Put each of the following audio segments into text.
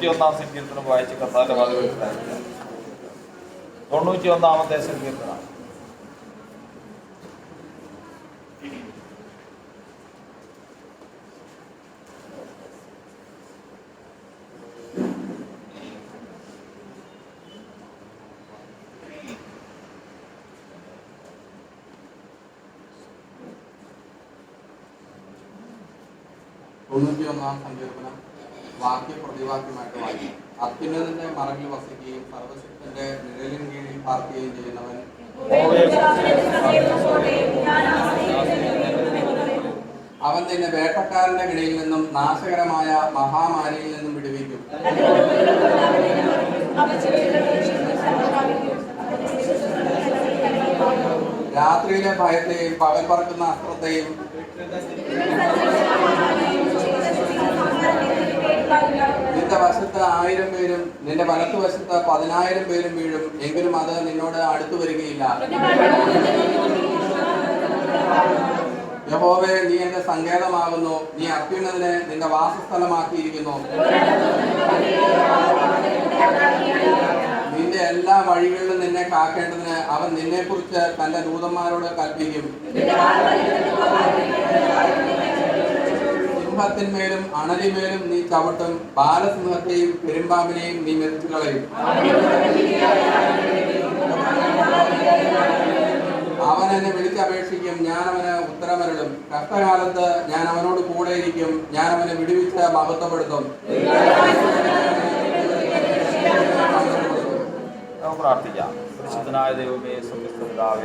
91 സങ്കീർത്തനം വായിച്ച് കർത്താവിന്റെ വാതിൽക്കലായിരിക്കാം. 91 സങ്കീർത്തനം. സങ്കീർത്തനം വാക്യപ്രതിവാക്യമായിട്ട് വായിക്കും. അത്യുന്നതന്റെ മറവിൽ വസിക്കുകയും സർവശക്തന്റെ നിഴലിൻ കീഴിൽ പാർക്കുകയും ചെയ്യുന്നവൻ അവൻ നിന്നെ വേട്ടക്കാരന്റെ കിടയിൽ നിന്നും നാശകരമായ മഹാമാരിയിൽ നിന്നും വിടുവിക്കും. രാത്രിയിലെ ഭയത്തെയും പകൽ പറക്കുന്ന അസ്ത്രത്തെയും നിന്റെ വശത്ത് 1000 പേരും നിന്റെ വലത്തുവശത്ത് 10,000 പേരും വീഴും, എങ്കിലും അത് നിന്നോട് അടുത്തു വരികയില്ല. യഹോവേ, നീ എന്റെ സങ്കേതമാകുന്നു, നീ അത്യുന്നതനെ നിന്റെ വാസസ്ഥലമാക്കിയിരിക്കുന്നു. നിന്റെ എല്ലാ വഴികളിലും നിന്നെ കാക്കേണ്ടതിന് അവൻ നിന്നെ കുറിച്ച് തന്റെ ദൂതന്മാരോട് കൽപ്പിക്കും. സിംഹത്തിന്മേലും അണലിമേലും നീ ചവിട്ടും, ബാലസിംഹത്തെയും പെരുമ്പാമ്പിനെയും നീ മെതിച്ചു കളയും. അവൻ എന്നെ വിളിച്ചപേക്ഷിക്കും, ഞാൻ അവന് ഉത്തരമരുളും. കഷ്ടകാലത്ത് ഞാൻ അവനോട് കൂടെയിരിക്കും, ഞാൻ അവനെ വിടുവിച്ച് മഹത്വപ്പെടുത്തും. പ്രാർത്ഥിക്കാം. പരിശുദ്ധനായ ദൈവമേ, സ്വർഗ്ഗസ്ഥനായ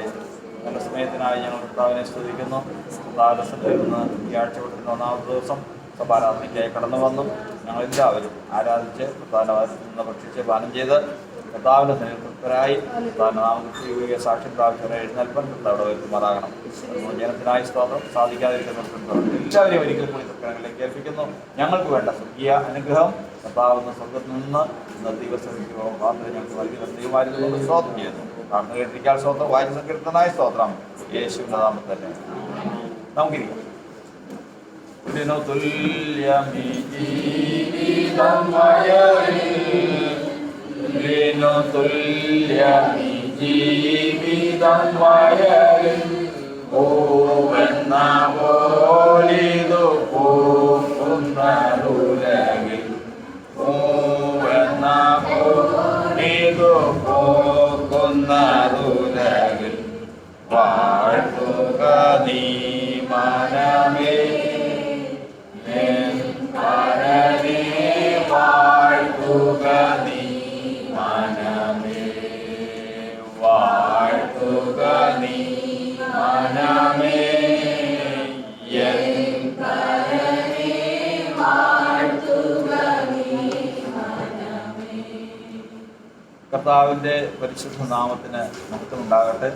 നല്ല സമയത്തിനായി ഞങ്ങൾ കർത്താവിനെ സ്തുതിക്കുന്നു. കർത്താവിൽ നിന്ന് ഈ ആഴ്ച വിട്ടുന്ന 1-ാമത്തെ ദിവസം സഭാരാധനയ്ക്കായി കടന്നു വന്നു ഞങ്ങളെല്ലാവരും ആരാധിച്ച് കർത്താവിൻ്റെ വാസത്തിൽ നിന്ന് ഭക്ഷിച്ച് പാനം ചെയ്ത് കർത്താവിൻ്റെ നേതൃത്വരായി കർത്താവിൻ്റെ നാമത്തിൽ സാക്ഷ്യം പ്രാപിച്ചവരെ എഴുന്നേൽപ്പൻ കർത്താവിടെ വരുത്തുമാറാകണം. ജനത്തിനായി സ്തോത്രം. സാധിക്കാതിരിക്കുന്ന എല്ലാവരെയും ഒരിക്കൽ കൂടി തൃക്കരങ്ങളിലേക്ക് ഏൽപ്പിക്കുന്നു. ഞങ്ങൾക്ക് വേണ്ട സ്വർഗീയ അനുഗ്രഹം കർത്താവുന്ന സ്വർഗത്തിൽ നിന്ന് ദിവസത്തിലേക്ക് മാത്രമേ ഞങ്ങൾക്ക് നൽകി ദൈവമായിരുന്നു സ്തോത്രം ചെയ്യുന്നു. പ്രാർത്ഥന കേട്ടിരിക്കാൻ സ്തോത്രം. വായന സങ്കീർത്തനായ സ്തോത്രം യേശുവിന്റെ നാമത്തിൽ തന്നെ. നമുക്കിരിക്കാം. വാഴ്ത്തുക നീ മനമേ, വാഴ്ത്തുക നീ മനമേ, വാഴ്ത്തുക നീ മനമേ, കർത്താവിൻ്റെ പരിശുദ്ധ നാമത്തിന് മഹത്വമുണ്ടാകട്ടെ.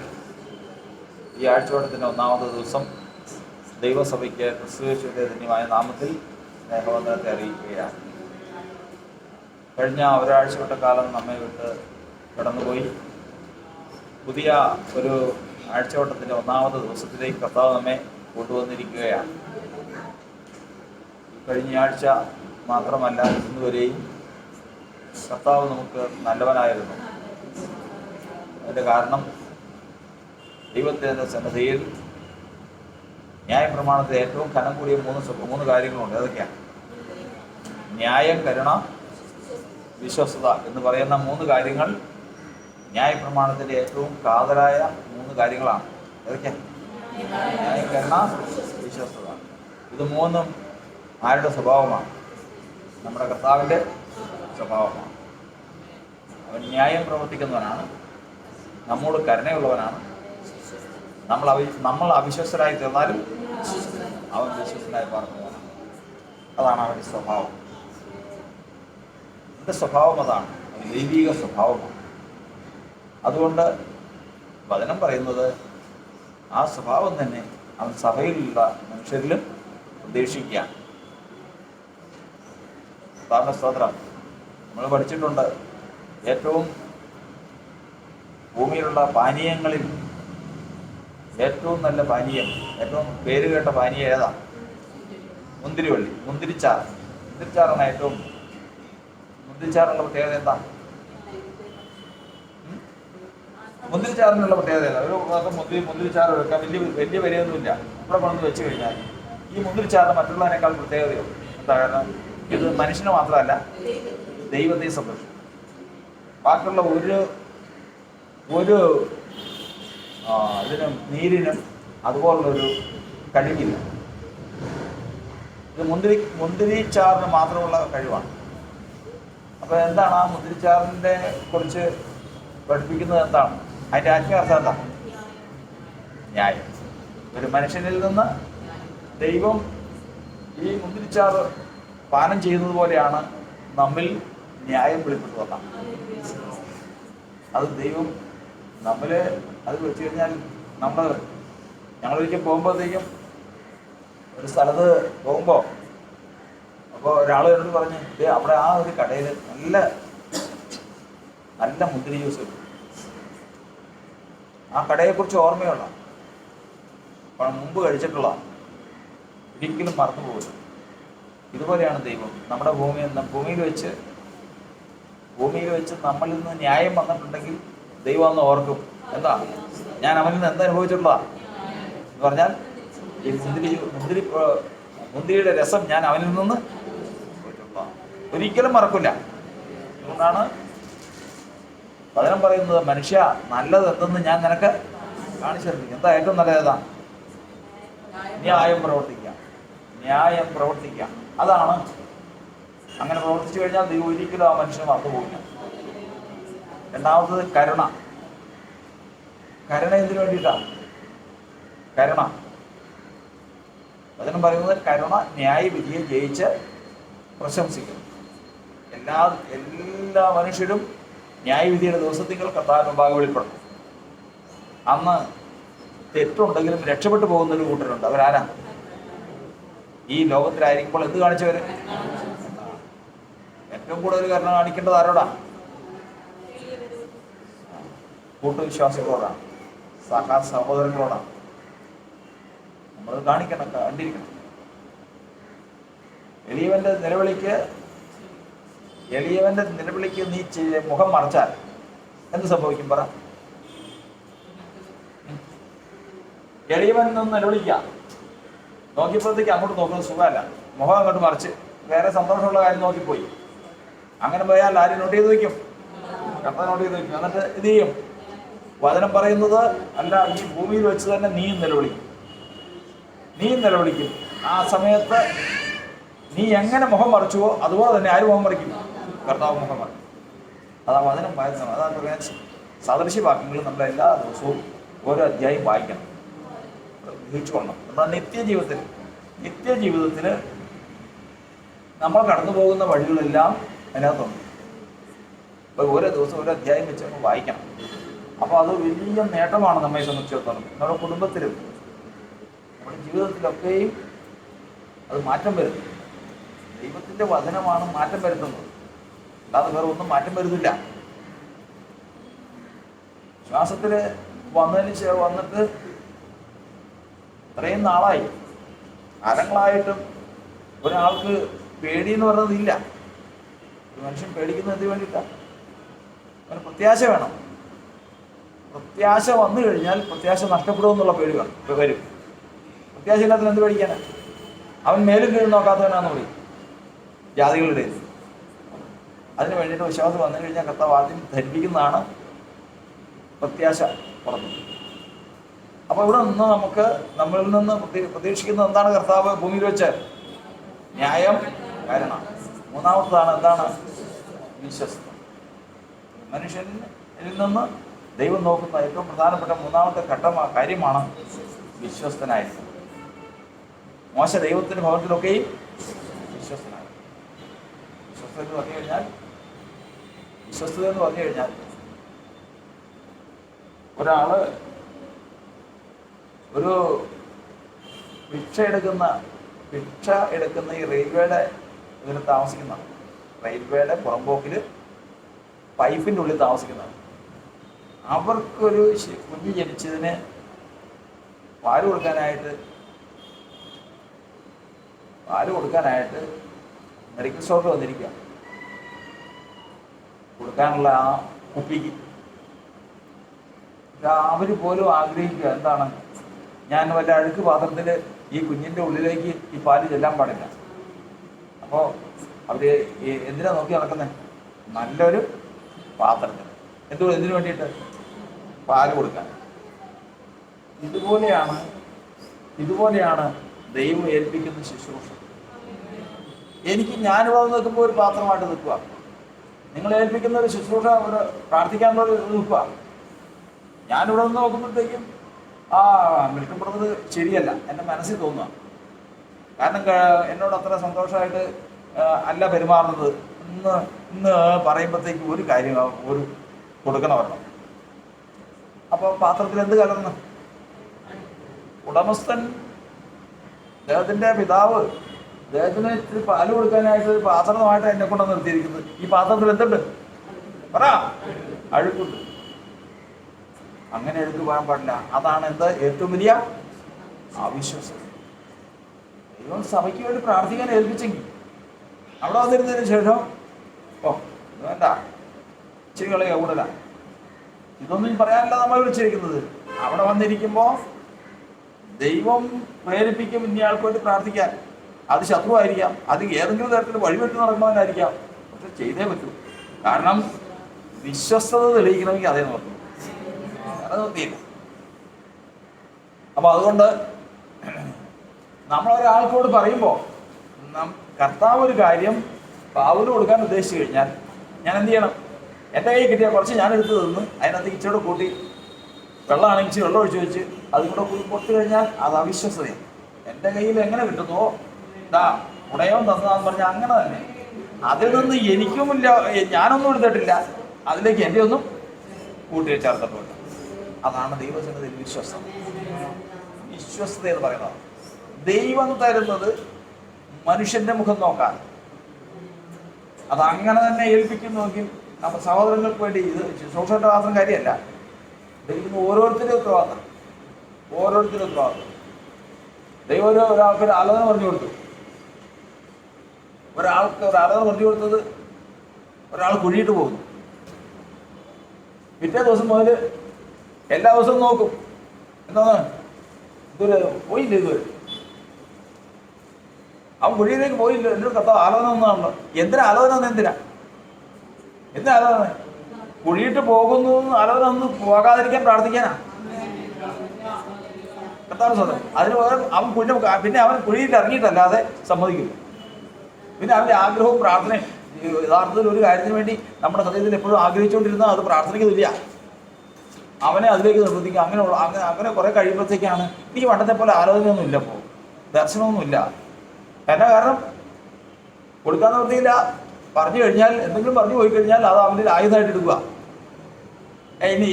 ഈ ആഴ്ചവട്ടത്തിൻ്റെ 1-ാമത്തെ ദിവസം ദൈവസഭയ്ക്ക് ക്രിസ്തുയേശുവിൻ്റെ ധന്യമായ നാമത്തിൽ സ്നേഹവന്ദനത്തെ അറിയിക്കുകയാണ്. കഴിഞ്ഞ ഒരാഴ്ചവട്ട കാലം നമ്മെ വിട്ട് കടന്നുപോയി. പുതിയ ഒരു ആഴ്ചവട്ടത്തിൻ്റെ 1-ാമത്തെ ദിവസത്തിലേക്ക് കർത്താവ് നമ്മെ കൊണ്ടുവന്നിരിക്കുകയാണ്. കഴിഞ്ഞ ആഴ്ച മാത്രമല്ല, ഇന്നുവരെയും കർത്താവ് നമുക്ക് നല്ലവനായിരുന്നു. അതിൻ്റെ കാരണം ദൈവത്തിൻ്റെ സന്നദ്ധയിൽ ന്യായപ്രമാണത്തിൽ ഏറ്റവും കനം കൂടിയ 3 കാര്യങ്ങളുണ്ട്. അതൊക്കെയാണ് ന്യായം, കരുണ, വിശ്വസ്തത എന്ന് പറയുന്ന 3 കാര്യങ്ങൾ ന്യായപ്രമാണത്തിൻ്റെ ഏറ്റവും കാതലായ 3 കാര്യങ്ങളാണ്. അതൊക്കെയാണ് ന്യായം, കരുണ, വിശ്വസ്തത. ഇത് 3ഉം ആരുടെ സ്വഭാവമാണ്? നമ്മുടെ കർത്താവിൻ്റെ സ്വഭാവമാണ്. അവൻ ന്യായം പ്രവർത്തിക്കുന്നവനാണ്, നമ്മോട് കരുണയുള്ളവനാണ്. നമ്മൾ അവിശ്വസ്തരായി തീർന്നാലും അവൻ വിശ്വസ്തനായി പാർക്കുന്നവനാണ്. അതാണ് അവൻ്റെ സ്വഭാവം. എൻ്റെ സ്വഭാവം അതാണ്, ദൈവിക സ്വഭാവമാണ്. അതുകൊണ്ട് വചനം പറയുന്നത് ആ സ്വഭാവം തന്നെ അവൻ സഭയിലുള്ള മനുഷ്യരിലും പ്രതീക്ഷിക്കുകയാണ്. ഉദാഹരണ സ്തോത്രം നമ്മൾ പഠിച്ചിട്ടുണ്ട്. ഏറ്റവും ഭൂമിയിലുള്ള പാനീയങ്ങളിൽ ഏറ്റവും നല്ല പാനീയം, ഏറ്റവും പേര് കേട്ട പാനീയം ഏതാ? മുന്തിരിവള്ളി, മുന്തിരിച്ചാറ്. മുന്തിരിച്ചാറാണ് ഏറ്റവും മുന്തിരിച്ചാറിനുള്ള പ്രത്യേകത എന്താ? മുന്തിരിച്ചാറിനുള്ള പ്രത്യേകത ഏതാ? ഒരു മുന്തിരിച്ചാറ് വെക്കാൻ വലിയ വിലയൊന്നുമില്ല. ഇവിടെ കൊണ്ടു വെച്ച് കഴിഞ്ഞാൽ ഈ മുന്തിരിച്ചാറിന് മറ്റുള്ളതിനേക്കാൾ പ്രത്യേകതയുണ്ട്. എന്താ? കാരണം ഇത് മനുഷ്യന് മാത്രമല്ല, ദൈവത്തെ സംരക്ഷിക്കും. ബാക്കിയുള്ള ഒരു ഇതിനും നീരിനും അതുപോലുള്ളൊരു കഴിവില്ല. ഇത് മുന്തിരിച്ചാറിന് മാത്രമുള്ള കഴിവാണ്. അപ്പോൾ എന്താണ് ആ മുന്തിരിച്ചാറിനെ കുറിച്ച് പഠിപ്പിക്കുന്നത്? എന്താണ് അതിൻ്റെ ആത്മീയാർത്ഥം? എന്താ? ന്യായം. ഒരു മനുഷ്യനിൽ നിന്ന് ദൈവം ഈ മുന്തിരിച്ചാറ് പാനം ചെയ്യുന്നത് പോലെയാണ് നമ്മിൽ ന്യായം വെളിപ്പെട്ടു വന്നത്. അത് ദൈവം നമ്മൾ അത് വെച്ച് കഴിഞ്ഞാൽ ഞങ്ങളൊരിക്കൽ പോകുമ്പോഴത്തേക്കും ഒരു സ്ഥലത്ത് പോകുമ്പോൾ അപ്പോൾ ഒരാൾ എന്നോട് പറഞ്ഞ്, അവിടെ ആ ഒരു കടയിൽ നല്ല മുന്തിരി ജ്യൂസ് കിട്ടും. ആ കടയെക്കുറിച്ച് ഓർമ്മയുള്ള, മുമ്പ് കഴിച്ചിട്ടുള്ള, ഒരിക്കലും മറന്നു പോകില്ല. ഇതുപോലെയാണ് ദൈവം. നമ്മുടെ ഭൂമിയിൽ വെച്ച് നമ്മളിൽ നിന്ന് ന്യായം വന്നിട്ടുണ്ടെങ്കിൽ ദൈവം അന്ന് ഓർക്കും. എന്താ? ഞാൻ അവനിൽ നിന്ന് എന്താ അനുഭവിച്ചിട്ടുള്ളതാ എന്ന് പറഞ്ഞാൽ ഈ മുന്തിരിയുടെ രസം ഞാൻ അവനിൽ നിന്ന് ഒരിക്കലും മറക്കില്ല. അതുകൊണ്ടാണ് വചനം പറയുന്നത്, മനുഷ്യ നല്ലത് എന്തെന്ന് ഞാൻ നിനക്ക് കാണിച്ചു തരുന്നു. എന്താ ഏറ്റവും നല്ലത്? ന്യായം പ്രവർത്തിക്കാം. അതാണ്. അങ്ങനെ പ്രവർത്തിച്ചു കഴിഞ്ഞാൽ ദൈവം ഒരിക്കലും ആ മനുഷ്യനെ മറന്നു പോകില്ല. രണ്ടാമത്തത് കരുണ. എന്തിനു വേണ്ടിയിട്ടാണ്? വചനം പറയുന്നത് കരുണ ന്യായവിധിയെ ജയിച്ച് പ്രശംസിക്കും. എല്ലാ മനുഷ്യരും ന്യായവിധിയുടെ ദിവസത്തിൽ കർത്താവിന്റെ മുമ്പാകെ വെളിപ്പെടും. അന്ന് തെറ്റുണ്ടെങ്കിലും രക്ഷപ്പെട്ടു പോകുന്നൊരു കൂട്ടരുണ്ട്. അവരാരാ? ഈ ലോകത്തിലായിരിക്കുമ്പോൾ എന്ത് കാണിച്ചവര്? ഏറ്റവും കൂടുതൽ കരുണ കാണിക്കേണ്ടത് ആരോടാ? കൂട്ടുവിശ്വാസികളോടാണ്, സഹോദരങ്ങളോടാണ് നമ്മൾ കണ്ടിരിക്കണം. എളിയവന്റെ നിലവിളിക്ക് നീ മുഖം മറച്ചാൽ എന്ത് സംഭവിക്കും? പറ. എളിയവൻ നിന്ന് നിലവിളിക്കാം, നോക്കിയപ്പോഴത്തേക്ക് അങ്ങോട്ട് നോക്കുന്നത് സുഖമല്ല, മുഖം അങ്ങോട്ട് മറിച്ച് വേറെ സന്തോഷമുള്ള കാര്യം നോക്കിപ്പോയി. അങ്ങനെ പോയാൽ ആരും നോട്ട് ചെയ്ത് വയ്ക്കും? കർത്താവ് നോട്ട് ചെയ്ത് വയ്ക്കും. എന്നിട്ട് ഇത് ചെയ്യും. വചനം പറയുന്നത് അല്ല, ഈ ഭൂമിയിൽ വെച്ച് തന്നെ നീ നിലവിളിക്കും. ആ സമയത്ത് നീ എങ്ങനെ മുഖം മറിച്ചുവോ അതുപോലെ തന്നെ ആര് മുഖം മറിക്കും? കർത്താവ് മുഖം മറിക്കും. അതാ വചനം വായിക്കണം. അതാണ് പറയാൻ സദൃശ്യവാക്യങ്ങൾ നമ്മൾ എല്ലാ ദിവസവും ഓരോ അധ്യായം വായിക്കണം, ഗ്രഹിച്ചുകൊള്ളണം. നമ്മുടെ നിത്യജീവിതത്തിൽ നമ്മൾ കടന്നു പോകുന്ന വഴികളെല്ലാം അതിനകത്തുണ്ട്. അപ്പോൾ ഓരോ ദിവസം ഓരോ അധ്യായം വെച്ച് നമ്മൾ വായിക്കണം. അപ്പോൾ അത് വലിയ നേട്ടമാണ് നമ്മെ സംബന്ധിച്ചിടത്തോളം. നമ്മുടെ കുടുംബത്തിലും നമ്മുടെ ജീവിതത്തിലൊക്കെയും അത് മാറ്റം വരുന്നു. ദൈവത്തിൻ്റെ വചനമാണ് മാറ്റം വരുത്തുന്നത്, അല്ലാതെ വേറെ ഒന്നും മാറ്റം വരുന്നില്ല. ശ്വാസത്തിൽ വന്നിട്ട് ഇത്രയും നാളായി, കാലങ്ങളായിട്ടും ഒരാൾക്ക് പേടിയെന്ന് പറയുന്നതില്ല. ഒരു മനുഷ്യൻ പേടിക്കുന്നത് എന്തിനു വേണ്ടിയിട്ടാണ്? അവന് പ്രത്യാശ വേണം. പ്രത്യാശ വന്നു കഴിഞ്ഞാൽ പ്രത്യാശ നഷ്ടപ്പെടുമെന്നുള്ള പേടി വരും. പ്രത്യാശ ഇല്ലാത്തതിന് എന്ത് പേടിക്കാനാണ്? അവൻ മേലും കീഴും നോക്കാത്തവനാന്ന് പറയും ജാതികളുടെ. അതിന് വേണ്ടിയിട്ട് വിശ്വാസം വന്നു കഴിഞ്ഞാൽ കർത്താവ് ആദ്യം ധരിപ്പിക്കുന്നതാണ് പ്രത്യാശ പുറത്ത്. അപ്പോൾ ഇവിടെ നിന്ന് നമ്മളിൽ നിന്ന് പ്രതീക്ഷിക്കുന്നത് എന്താണ്? കർത്താവ് ഭൂമിയിൽ വെച്ച് ന്യായം, കരുണ. മൂന്നാമത്തതാണ് എന്താണ്? വിശ്വസ്തത. മനുഷ്യനിൽ നിന്ന് ദൈവം നോക്കുന്ന ഏറ്റവും പ്രധാനപ്പെട്ട മൂന്നാമത്തെ കാര്യമാണ് വിശ്വസ്തനായിരിക്കുന്നത്. മോശ ദൈവത്തിൻ്റെ ഭവനത്തിലൊക്കെയും വിശ്വസ്തനായി. വിശ്വസ്തത എന്ന് പറഞ്ഞു കഴിഞ്ഞാൽ ഒരാള് ഒരു ഭിക്ഷ എടുക്കുന്ന ഈ റെയിൽവേയുടെ ഇതിൽ താമസിക്കുന്നതാണ്. റെയിൽവേയുടെ പുറമ്പോക്കിൽ പൈപ്പിൻ്റെ ഉള്ളിൽ താമസിക്കുന്നതാണ്. അവർക്കൊരു കുഞ്ഞ് ജനിച്ചതിന് പാല് കൊടുക്കാനായിട്ട് മെഡിക്കൽ സ്റ്റോറിൽ വന്നിരിക്കുക. കൊടുക്കാനുള്ള ആ കുപ്പിക്ക് അവർ പോലും ആഗ്രഹിക്കുക എന്താണ്, ഞാൻ വല്ല അഴുക്ക് പാത്രത്തിൽ ഈ കുഞ്ഞിൻ്റെ ഉള്ളിലേക്ക് ഈ പാല് ചെല്ലാൻ പാടില്ല. അപ്പോൾ അവർ എന്തിനാ നോക്കി നടക്കുന്നത്? നല്ലൊരു പാത്രത്തിൽ. എന്തിനു വേണ്ടിയിട്ട്? പാല് കൊടുക്കാൻ. ഇതുപോലെയാണ് ദൈവം ഏൽപ്പിക്കുന്ന ശുശ്രൂഷ. ഞാനിവിടെ നിൽക്കുമ്പോൾ ഒരു പാത്രമായിട്ട് നിൽക്കുക, നിങ്ങൾ ഏൽപ്പിക്കുന്ന ഒരു ശുശ്രൂഷ ഒരു പ്രാർത്ഥിക്കാനുള്ള നിൽക്കുക. ഞാനിവിടെ നിന്ന് നോക്കുമ്പോഴത്തേക്കും മിൽട്ടൺ ബ്രദർ ശരിയല്ല എൻ്റെ മനസ്സിൽ തോന്നുക. കാരണം എന്നോട് അത്ര സന്തോഷമായിട്ട് അല്ല പെരുമാറുന്നത് ഇന്ന് പറയുമ്പോഴത്തേക്കും ഒരു കാര്യം ഒരു കൊടുക്കണമല്ലോ. അപ്പോൾ പാത്രത്തിൽ എന്ത് കലർന്ന്? ഉടമസ്ഥൻ, അദ്ദേഹത്തിൻ്റെ പിതാവ്, അദ്ദേഹത്തിന് ഇത്തിരി പാല് കൊടുക്കാനായിട്ട് ഒരു പാത്രമായിട്ട് എന്നെ കൊണ്ട് നിർത്തിയിരിക്കുന്നത്. ഈ പാത്രത്തിൽ എന്തുണ്ട്? പറ. അഴുക്കുണ്ട്. അങ്ങനെ എടുത്തു പോകാൻ പാടില്ല. അതാണ് ഏറ്റവും വലിയ അവിശ്വസത. ദൈവം സഭയ്ക്ക് വേണ്ടി പ്രാർത്ഥിക്കാൻ ഏൽപ്പിച്ചെങ്കിൽ അവിടെ വന്നിരുന്നതിന് ശേഷം വേണ്ട, ഇച്ചിരി കളയുക കൂടുതല, ഇതൊന്നും പറയാനല്ല നമ്മൾ വിളിച്ചിരിക്കുന്നത്. അവിടെ വന്നിരിക്കുമ്പോൾ ദൈവം പ്രേരിപ്പിക്കും ഇന്നയാൾക്ക് വേണ്ടി പ്രാർത്ഥിക്കാൻ. അത് ശത്രുവായിരിക്കാം, അത് ഏതെങ്കിലും തരത്തിൽ വഴിവെട്ടി നടക്കുന്നവനായിരിക്കാം. പക്ഷെ ചെയ്തേ പറ്റൂ. കാരണം വിശ്വസ്തത തെളിയിക്കണമെങ്കിൽ അതേ നോക്കും, അത് നിർത്തിയില്ല. അപ്പൊ അതുകൊണ്ട് നമ്മളൊരാൾക്കോട് പറയുമ്പോൾ കർത്താവ് ഒരു കാര്യം പാവന് കൊടുക്കാൻ ഉദ്ദേശിച്ചു കഴിഞ്ഞാൽ ഞാൻ എന്ത് ചെയ്യണം? എൻ്റെ കയ്യിൽ കിട്ടിയ കുറച്ച് ഞാൻ എടുത്ത് തന്ന് അതിനകത്ത് ഇച്ചിരി കൂട്ടി വെള്ളമാണെങ്കിൽ ഇച്ചിരി വെള്ളം ഒഴിച്ച് വെച്ച് അതും കൂടെ കൊടുത്തു കഴിഞ്ഞാൽ അത് അവിശ്വസതയാണ്. എൻ്റെ കയ്യിൽ എങ്ങനെ കിട്ടുന്നോ ഉടയവൻ തന്നതാന്ന് പറഞ്ഞാൽ അങ്ങനെ തന്നെ. അതിൽ നിന്ന് എനിക്കുമില്ല, ഞാനൊന്നും എടുത്തിട്ടില്ല, അതിലേക്ക് എൻ്റെ ഒന്നും കൂട്ടി ചേർത്തിട്ടില്ല. അതാണ് ദൈവസന്നിധിയിൽ വിശ്വസ്തത. വിശ്വസ്തത എന്ന് പറയുന്നത് ദൈവം തരുന്നത് മനുഷ്യന്റെ മുഖം നോക്കാൻ അതങ്ങനെ തന്നെ ഏൽപ്പിക്കുന്നുവെങ്കിൽ നമ്മുടെ സഹോദരങ്ങൾക്ക് വേണ്ടി ഇത് ശുശ്രൂഷയുടെ മാത്രം കാര്യമല്ല, ദൈവം ഓരോരുത്തരും ഉത്തരവാദിത്തം. ദൈവം ഒരാൾക്ക് ഒരു ആലോചന പറഞ്ഞു കൊടുത്തു. ഒരാൾക്ക് ഒരു ആലോചന പറഞ്ഞു കൊടുത്തത് ഒരാൾ കുഴിയിട്ട് പോകുന്നു. പിറ്റേ ദിവസം മുതൽ എല്ലാ ദിവസവും നോക്കും, എന്താണ് ഇതുവരെ പോയില്ല, ഇതുവരെ അവൻ കുഴിയിലേക്ക് പോയില്ല. എന്നോട് കർത്താവ് ആലോചന ഒന്നാണല്ലോ. എന്തിനാ ആലോചന? എന്തിനാ ആലോചന? കുഴിയിട്ട് പോകുന്നു ആലോചന ഒന്ന് പോകാതിരിക്കാൻ പ്രാർത്ഥിക്കാനാ കർത്താവ് സ്വന്തം. അതിന് പകരം അവൻ പിന്നെ അവൻ കുഴിയിൽ ഇറങ്ങിയിട്ടല്ലാതെ സമ്മതിക്കില്ല. പിന്നെ അവൻ്റെ ആഗ്രഹവും പ്രാർത്ഥനയും യഥാർത്ഥത്തിൽ ഒരു കാര്യത്തിന് വേണ്ടി നമ്മുടെ ഹൃദയത്തിൽ എപ്പോഴും ആഗ്രഹിച്ചുകൊണ്ടിരുന്നാൽ അത് പ്രാർത്ഥനയ്ക്ക് തുല്യ. അവനെ അതിലേക്ക് നിർബന്ധിക്കുക. അങ്ങനെ കുറെ കഴിയുമ്പോഴത്തേക്കാണ് എനിക്ക് പണ്ടത്തെ പോലെ ആലോചനയൊന്നും ഇല്ല, ഇപ്പോൾ ദർശനമൊന്നുമില്ല. എന്നാ കാരണം? കൊടുക്കാൻ നിർത്തിയില്ല. പറഞ്ഞു കഴിഞ്ഞാൽ എന്തെങ്കിലും പറഞ്ഞു പോയി കഴിഞ്ഞാൽ അത് അവൻ്റെ ആയുധമായിട്ട് എടുക്കുക. ഇനി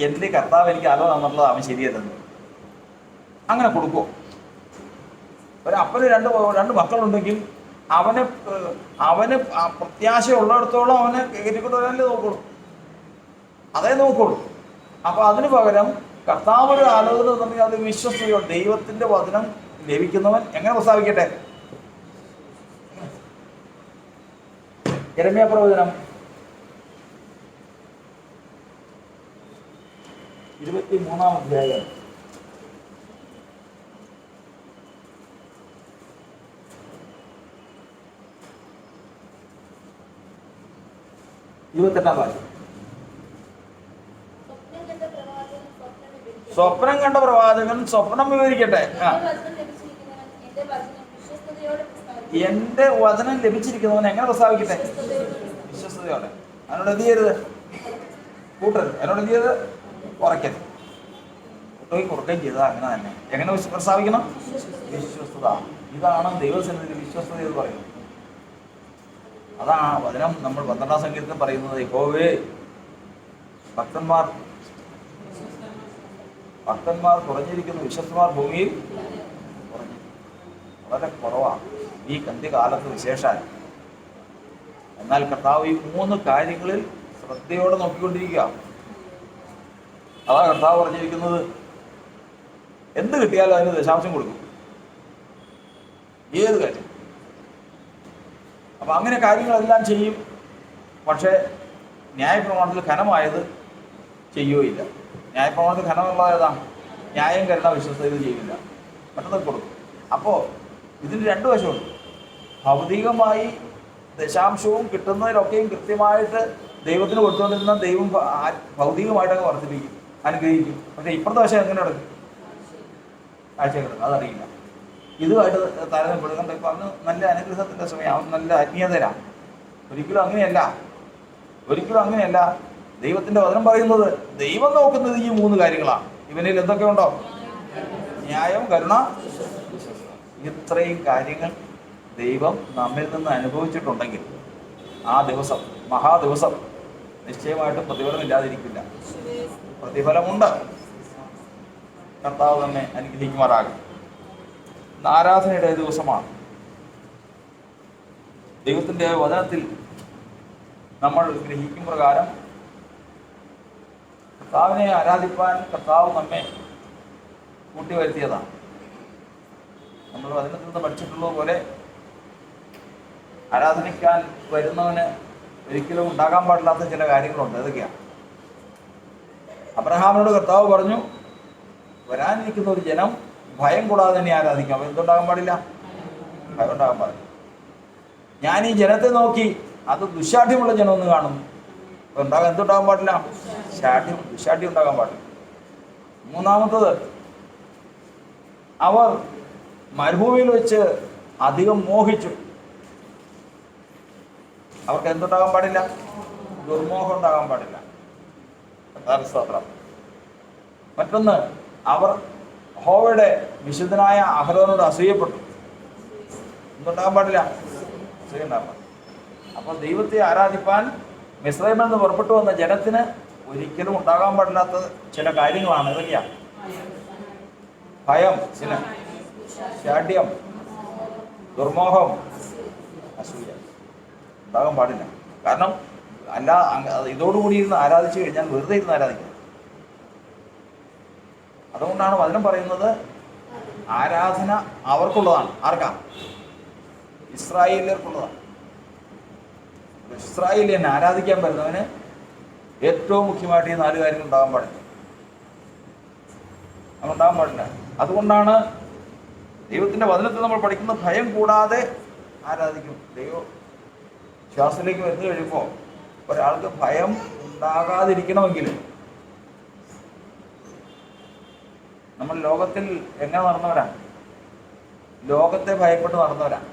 എൻ്റെ കർത്താവ് എനിക്ക് ആലോചന എന്നുള്ളത് അവൻ ശരിയല്ലെന്ന് അങ്ങനെ കൊടുക്കുമോ? ഒരപ്പന് രണ്ട് മക്കളുണ്ടെങ്കിൽ അവന് പ്രത്യാശ ഉള്ളിടത്തോളം അവനെ കയറ്റിക്കൊണ്ടുവരാനല്ലേ നോക്കുള്ളൂ, അതേ നോക്കുള്ളൂ. അപ്പൊ അതിന് പകരം കർത്താവ് ഒരു ആലോചന തന്നെങ്കിൽ അത് വിശ്വസ്തയോ ദൈവത്തിന്റെ വചനം ലഭിക്കുന്നവൻ എങ്ങനെ പ്രസ്താവിക്കട്ടെ? യെരമ്യാ പ്രവചനം 23-ാം അധ്യായം 28-ാം വാക്യം. സ്വപ്നം കണ്ട പ്രവാചകൻ സ്വപ്നം വിവരിക്കട്ടെ. എന്റെ വചനം ലഭിച്ചിരിക്കുന്നവൻ എങ്ങനെ പ്രസ്താവിക്കട്ടെ? വിശ്വസ്തയോടെ. എന്നോട് എന്ത് ചെയ്യരുത്? കൂട്ടരുത്. എന്നോട് എന്ത് ചെയ്യരുത്? കുറയ്ക്കരുത്. കുറയ്ക്കുകയും ചെയ്തത് അങ്ങനെ തന്നെ. എങ്ങനെ പ്രസ്താവിക്കണം? വിശ്വസ്തത. ഇതാണ് ദൈവസന്നിധിയിൽ വിശ്വസ്തത എന്ന് പറയുന്നത്. അതാണ് വചനം. നമ്മൾ 12-ാം സങ്കീർത്തനം പറയുന്നത്, യഹോവേ ഭക്തന്മാർ കുറഞ്ഞിരിക്കുന്നു, വിശ്വസ്തന്മാർ ഭൂമിയിൽ കുറഞ്ഞു. വളരെ കുറവാണ് ഈ കന്ത്യകാലത്ത് വിശേഷാൽ. എന്നാൽ കർത്താവ് ഈ 3 കാര്യങ്ങളിൽ ശ്രദ്ധയോടെ നോക്കിക്കൊണ്ടിരിക്കുക. അതാ കർത്താവ് പറഞ്ഞിരിക്കുന്നത്, എന്ത് കിട്ടിയാലും അതിന് ദശാംശം കൊടുക്കും, ഏത് കാര്യം. അപ്പൊ അങ്ങനെ കാര്യങ്ങളെല്ലാം ചെയ്യും. പക്ഷേ ന്യായപ്രമാണത്തിൽ ഘനമായത് ചെയ്യുകയില്ല. ന്യായപ്രമാണത്തിൽ ഘനമുള്ളത് ഏതാ? ന്യായം, കരുണ, വിശ്വസ്തത ഇത് ചെയ്യില്ല, മറ്റൊക്കെ കൊടുക്കും. അപ്പോൾ ഇതിന് രണ്ട് വശമുണ്ട്. ഭൗതികമായി ദശാംശവും കിട്ടുന്നതിലൊക്കെയും കൃത്യമായിട്ട് ദൈവത്തിന് കൊടുത്തുകൊണ്ടിരുന്ന ദൈവം ഭൗതികമായിട്ടൊക്കെ വർദ്ധിപ്പിക്കും, അനുഗ്രഹിക്കും. പക്ഷേ ഇപ്പുറത്തെ വശം എങ്ങനെ നടക്കും? കാഴ്ച കിടക്കും, അതറിയില്ല. ഇതുമായിട്ട് താരതമ്യപ്പെടുന്നുണ്ട്. ഇപ്പം അന്ന് നല്ല അനുഗ്രഹത്തിൻ്റെ സമയം, അവൻ നല്ല ആത്മീയതരാണ്. ഒരിക്കലും അങ്ങനെയല്ല. ദൈവത്തിൻ്റെ വചനം പറയുന്നത് ദൈവം നോക്കുന്നത് ഈ മൂന്ന് കാര്യങ്ങളാണ്. ഇവനിൽ എന്തൊക്കെ ഉണ്ടോ? ന്യായം, കരുണ, ഇത്രയും കാര്യങ്ങൾ ദൈവം നമ്മിൽ നിന്ന് അനുഭവിച്ചിട്ടുണ്ടെങ്കിൽ ആ ദിവസം, മഹാദിവസം, നിശ്ചയമായിട്ടും പ്രതിഫലമില്ലാതിരിക്കില്ല. പ്രതിഫലമുണ്ട്. കർത്താവ് തന്നെ അനുഗ്രഹിക്കുമാറാകും. ആരാധനയുടെ ദിവസമാണ്. ദൈവത്തിൻ്റെ വചനത്തിൽ നമ്മൾ ഗ്രഹിക്കും പ്രകാരം കർത്താവിനെ ആരാധിപ്പാൻ കർത്താവ് നമ്മെ കൂട്ടിവരുത്തിയതാണ്. നമ്മൾ വചനത്തിൽ നിന്ന് പഠിച്ചിട്ടുള്ളത് പോലെ ആരാധനിക്കാൻ വരുന്നവന് ഒരിക്കലും ഉണ്ടാകാൻ പാടില്ലാത്ത ചില കാര്യങ്ങളുണ്ട്. അതൊക്കെയാണ്. അബ്രഹാമിനോട് കർത്താവ് പറഞ്ഞു, വരാനിരിക്കുന്ന ഒരു ജനം ഭയം കൂടാതെ തന്നെ ആരാധിക്കാം. അപ്പോൾ എന്തുണ്ടാകാൻ പാടില്ല? ഭയം ഉണ്ടാകാൻ പാടില്ല. ഞാൻ ഈ ജനത്തെ നോക്കി അത് ദുശാഠ്യമുള്ള ജനമൊന്ന് കാണുന്നു. അപ്പോൾ എന്തുണ്ടാകാൻ പാടില്ല? ദുശാഠ്യം ഉണ്ടാകാൻ പാടില്ല. മൂന്നാമത്തത്, അവർ മരുഭൂമിയിൽ വെച്ച് അധികം മോഹിച്ചു. അവർക്ക് എന്തുണ്ടാകാൻ പാടില്ല? ദുർമോഹം ഉണ്ടാകാൻ പാടില്ല. സ്തോത്രം. മറ്റൊന്ന്, അവർ യഹോവയുടെ വിശുദ്ധനായ അഹരോനോട് അസൂയപ്പെട്ടു. എന്തുണ്ടാകാൻ പാടില്ല? അസൂയ ഉണ്ടാകാൻ പാടില്ല. അപ്പോൾ ദൈവത്തെ ആരാധിപ്പാൻ മിസ്രൈമിൽ നിന്ന് പുറപ്പെട്ടു വന്ന ജനത്തിന് ഒരിക്കലും ഉണ്ടാകാൻ പാടില്ലാത്ത ചില കാര്യങ്ങളാണ്. ഇതൊക്കെയാണ്: ഭയം, ശാഠ്യം, ദുർമോഹം, അസൂയ ഉണ്ടാകാൻ പാടില്ല. കാരണം ഇതോടുകൂടി ഇരുന്ന് ആരാധിച്ചു കഴിഞ്ഞാൽ വെറുതെ ഇരുന്ന് ആരാധിക്കണം. അതുകൊണ്ടാണ് വചനം പറയുന്നത് ആരാധന അവർക്കുള്ളതാണ്. ആർക്കാ? ഇസ്രായേലിയർക്കുള്ളതാണ്. ഇസ്രായേലിയനെ ആരാധിക്കാൻ വരുന്നവന് ഏറ്റവും മുഖ്യമായിട്ട് ഈ 4 കാര്യങ്ങൾ ഉണ്ടാകാൻ പാടില്ല. അതുണ്ടാകാൻ പാടില്ല. അതുകൊണ്ടാണ് ദൈവത്തിൻ്റെ വചനത്തിൽ നമ്മൾ പഠിക്കുന്ന ഭയം കൂടാതെ ആരാധിക്കും. ദൈവം വിശ്വാസത്തിലേക്ക് വരുന്നു കഴിയുമ്പോൾ ഒരാൾക്ക് ഭയം ഉണ്ടാകാതിരിക്കണമെങ്കിൽ നമ്മൾ ലോകത്തിൽ എങ്ങനെ നടന്നവരാണ്? ലോകത്തെ ഭയപ്പെട്ട് നടന്നവരാണ്.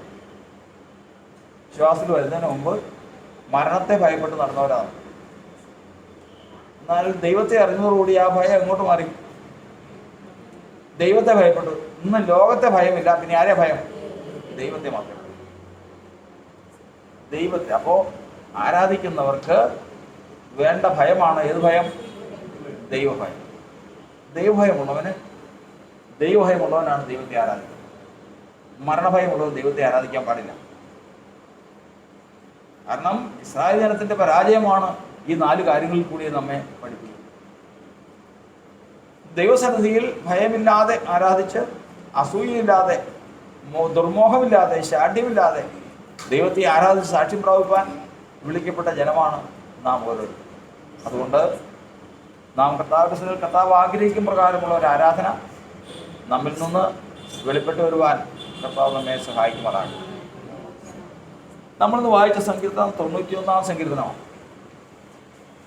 വിശ്വാസത്തിൽ വരുന്നതിന് മുമ്പ് മരണത്തെ ഭയപ്പെട്ട് നടന്നവരാണ്. എന്നാൽ ദൈവത്തെ അറിഞ്ഞതോടുകൂടി ആ ഭയം എങ്ങോട്ട് മാറി? ദൈവത്തെ ഭയപ്പെട്ടു. ഇന്ന് ലോകത്തെ ഭയമില്ല. പിന്നെ ആരെ ഭയം? ദൈവത്തെ മാത്രം. ദൈവത്തെ. അപ്പോൾ ആരാധിക്കുന്നവർക്ക് വേണ്ട ഭയമാണ് ഏത് ഭയം? ദൈവഭയം. ദൈവഭയമുള്ളവനാണ് ദൈവത്തെ ആരാധിക്കുന്നത്. മരണഭയമുള്ളവർ ദൈവത്തെ ആരാധിക്കാൻ പാടില്ല. കാരണം ഇസ്രായേൽ ജനത്തിന്റെ പരാജയമാണ് ഈ 4 കാര്യങ്ങളിൽ കൂടി നമ്മെ പഠിപ്പിക്കുന്നത്. ദൈവസന്നിധിയിൽ ഭയമില്ലാതെ ആരാധിച്ച്, അസൂയയില്ലാതെ, ദുർമോഹമില്ലാതെ, ശാഠ്യമില്ലാതെ ദൈവത്തെ ആരാധിച്ച് സാക്ഷ്യം പ്രാപിപ്പാൻ വിളിക്കപ്പെട്ട ജനമാണ് നാം ഓരോരുത്തരും. അതുകൊണ്ട് നാം കർത്താവ് ആഗ്രഹിക്കും പ്രകാരമുള്ള ഒരു ആരാധന നമ്മിൽ നിന്ന് വെളിപ്പെട്ട് വരുവാൻ കർത്താവ് നമ്മെ സഹായിക്കുമാറാണ്. നമ്മളിന്ന് വായിച്ച സങ്കീർത്തനം 91-ാം സങ്കീർത്തനമാണ്.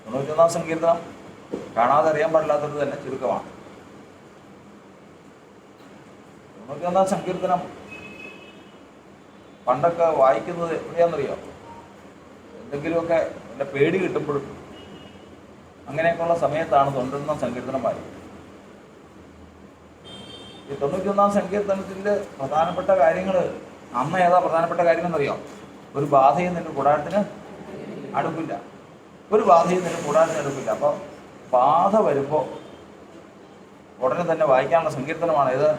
91-ാം സങ്കീർത്തനം കാണാതെ അറിയാൻ പാടില്ലാത്തത് തന്നെ ചുരുക്കമാണ്. 91-ാം സങ്കീർത്തനം പണ്ടൊക്കെ വായിക്കുന്നത് എവിടെയാണെന്നറിയോ? എന്തെങ്കിലുമൊക്കെ എൻ്റെ പേടി കിട്ടുമ്പോഴും അങ്ങനെയൊക്കെയുള്ള സമയത്താണ് 91-ാം സങ്കീർത്തനം വായിക്കുന്നത്. ഈ 91-ാം സങ്കീർത്തനത്തിൽ പ്രധാനപ്പെട്ട കാര്യങ്ങൾ, അന്ന് ഏതാ പ്രധാനപ്പെട്ട കാര്യം എന്നറിയാം? ഒരു ബാധയും നിന്റെ കൂടാരത്തിന് അടുപ്പില്ല. അപ്പോൾ ബാധ വരുമ്പോൾ ഉടനെ തന്നെ വായിക്കാനുള്ള സങ്കീർത്തനമാണ് ഇത്.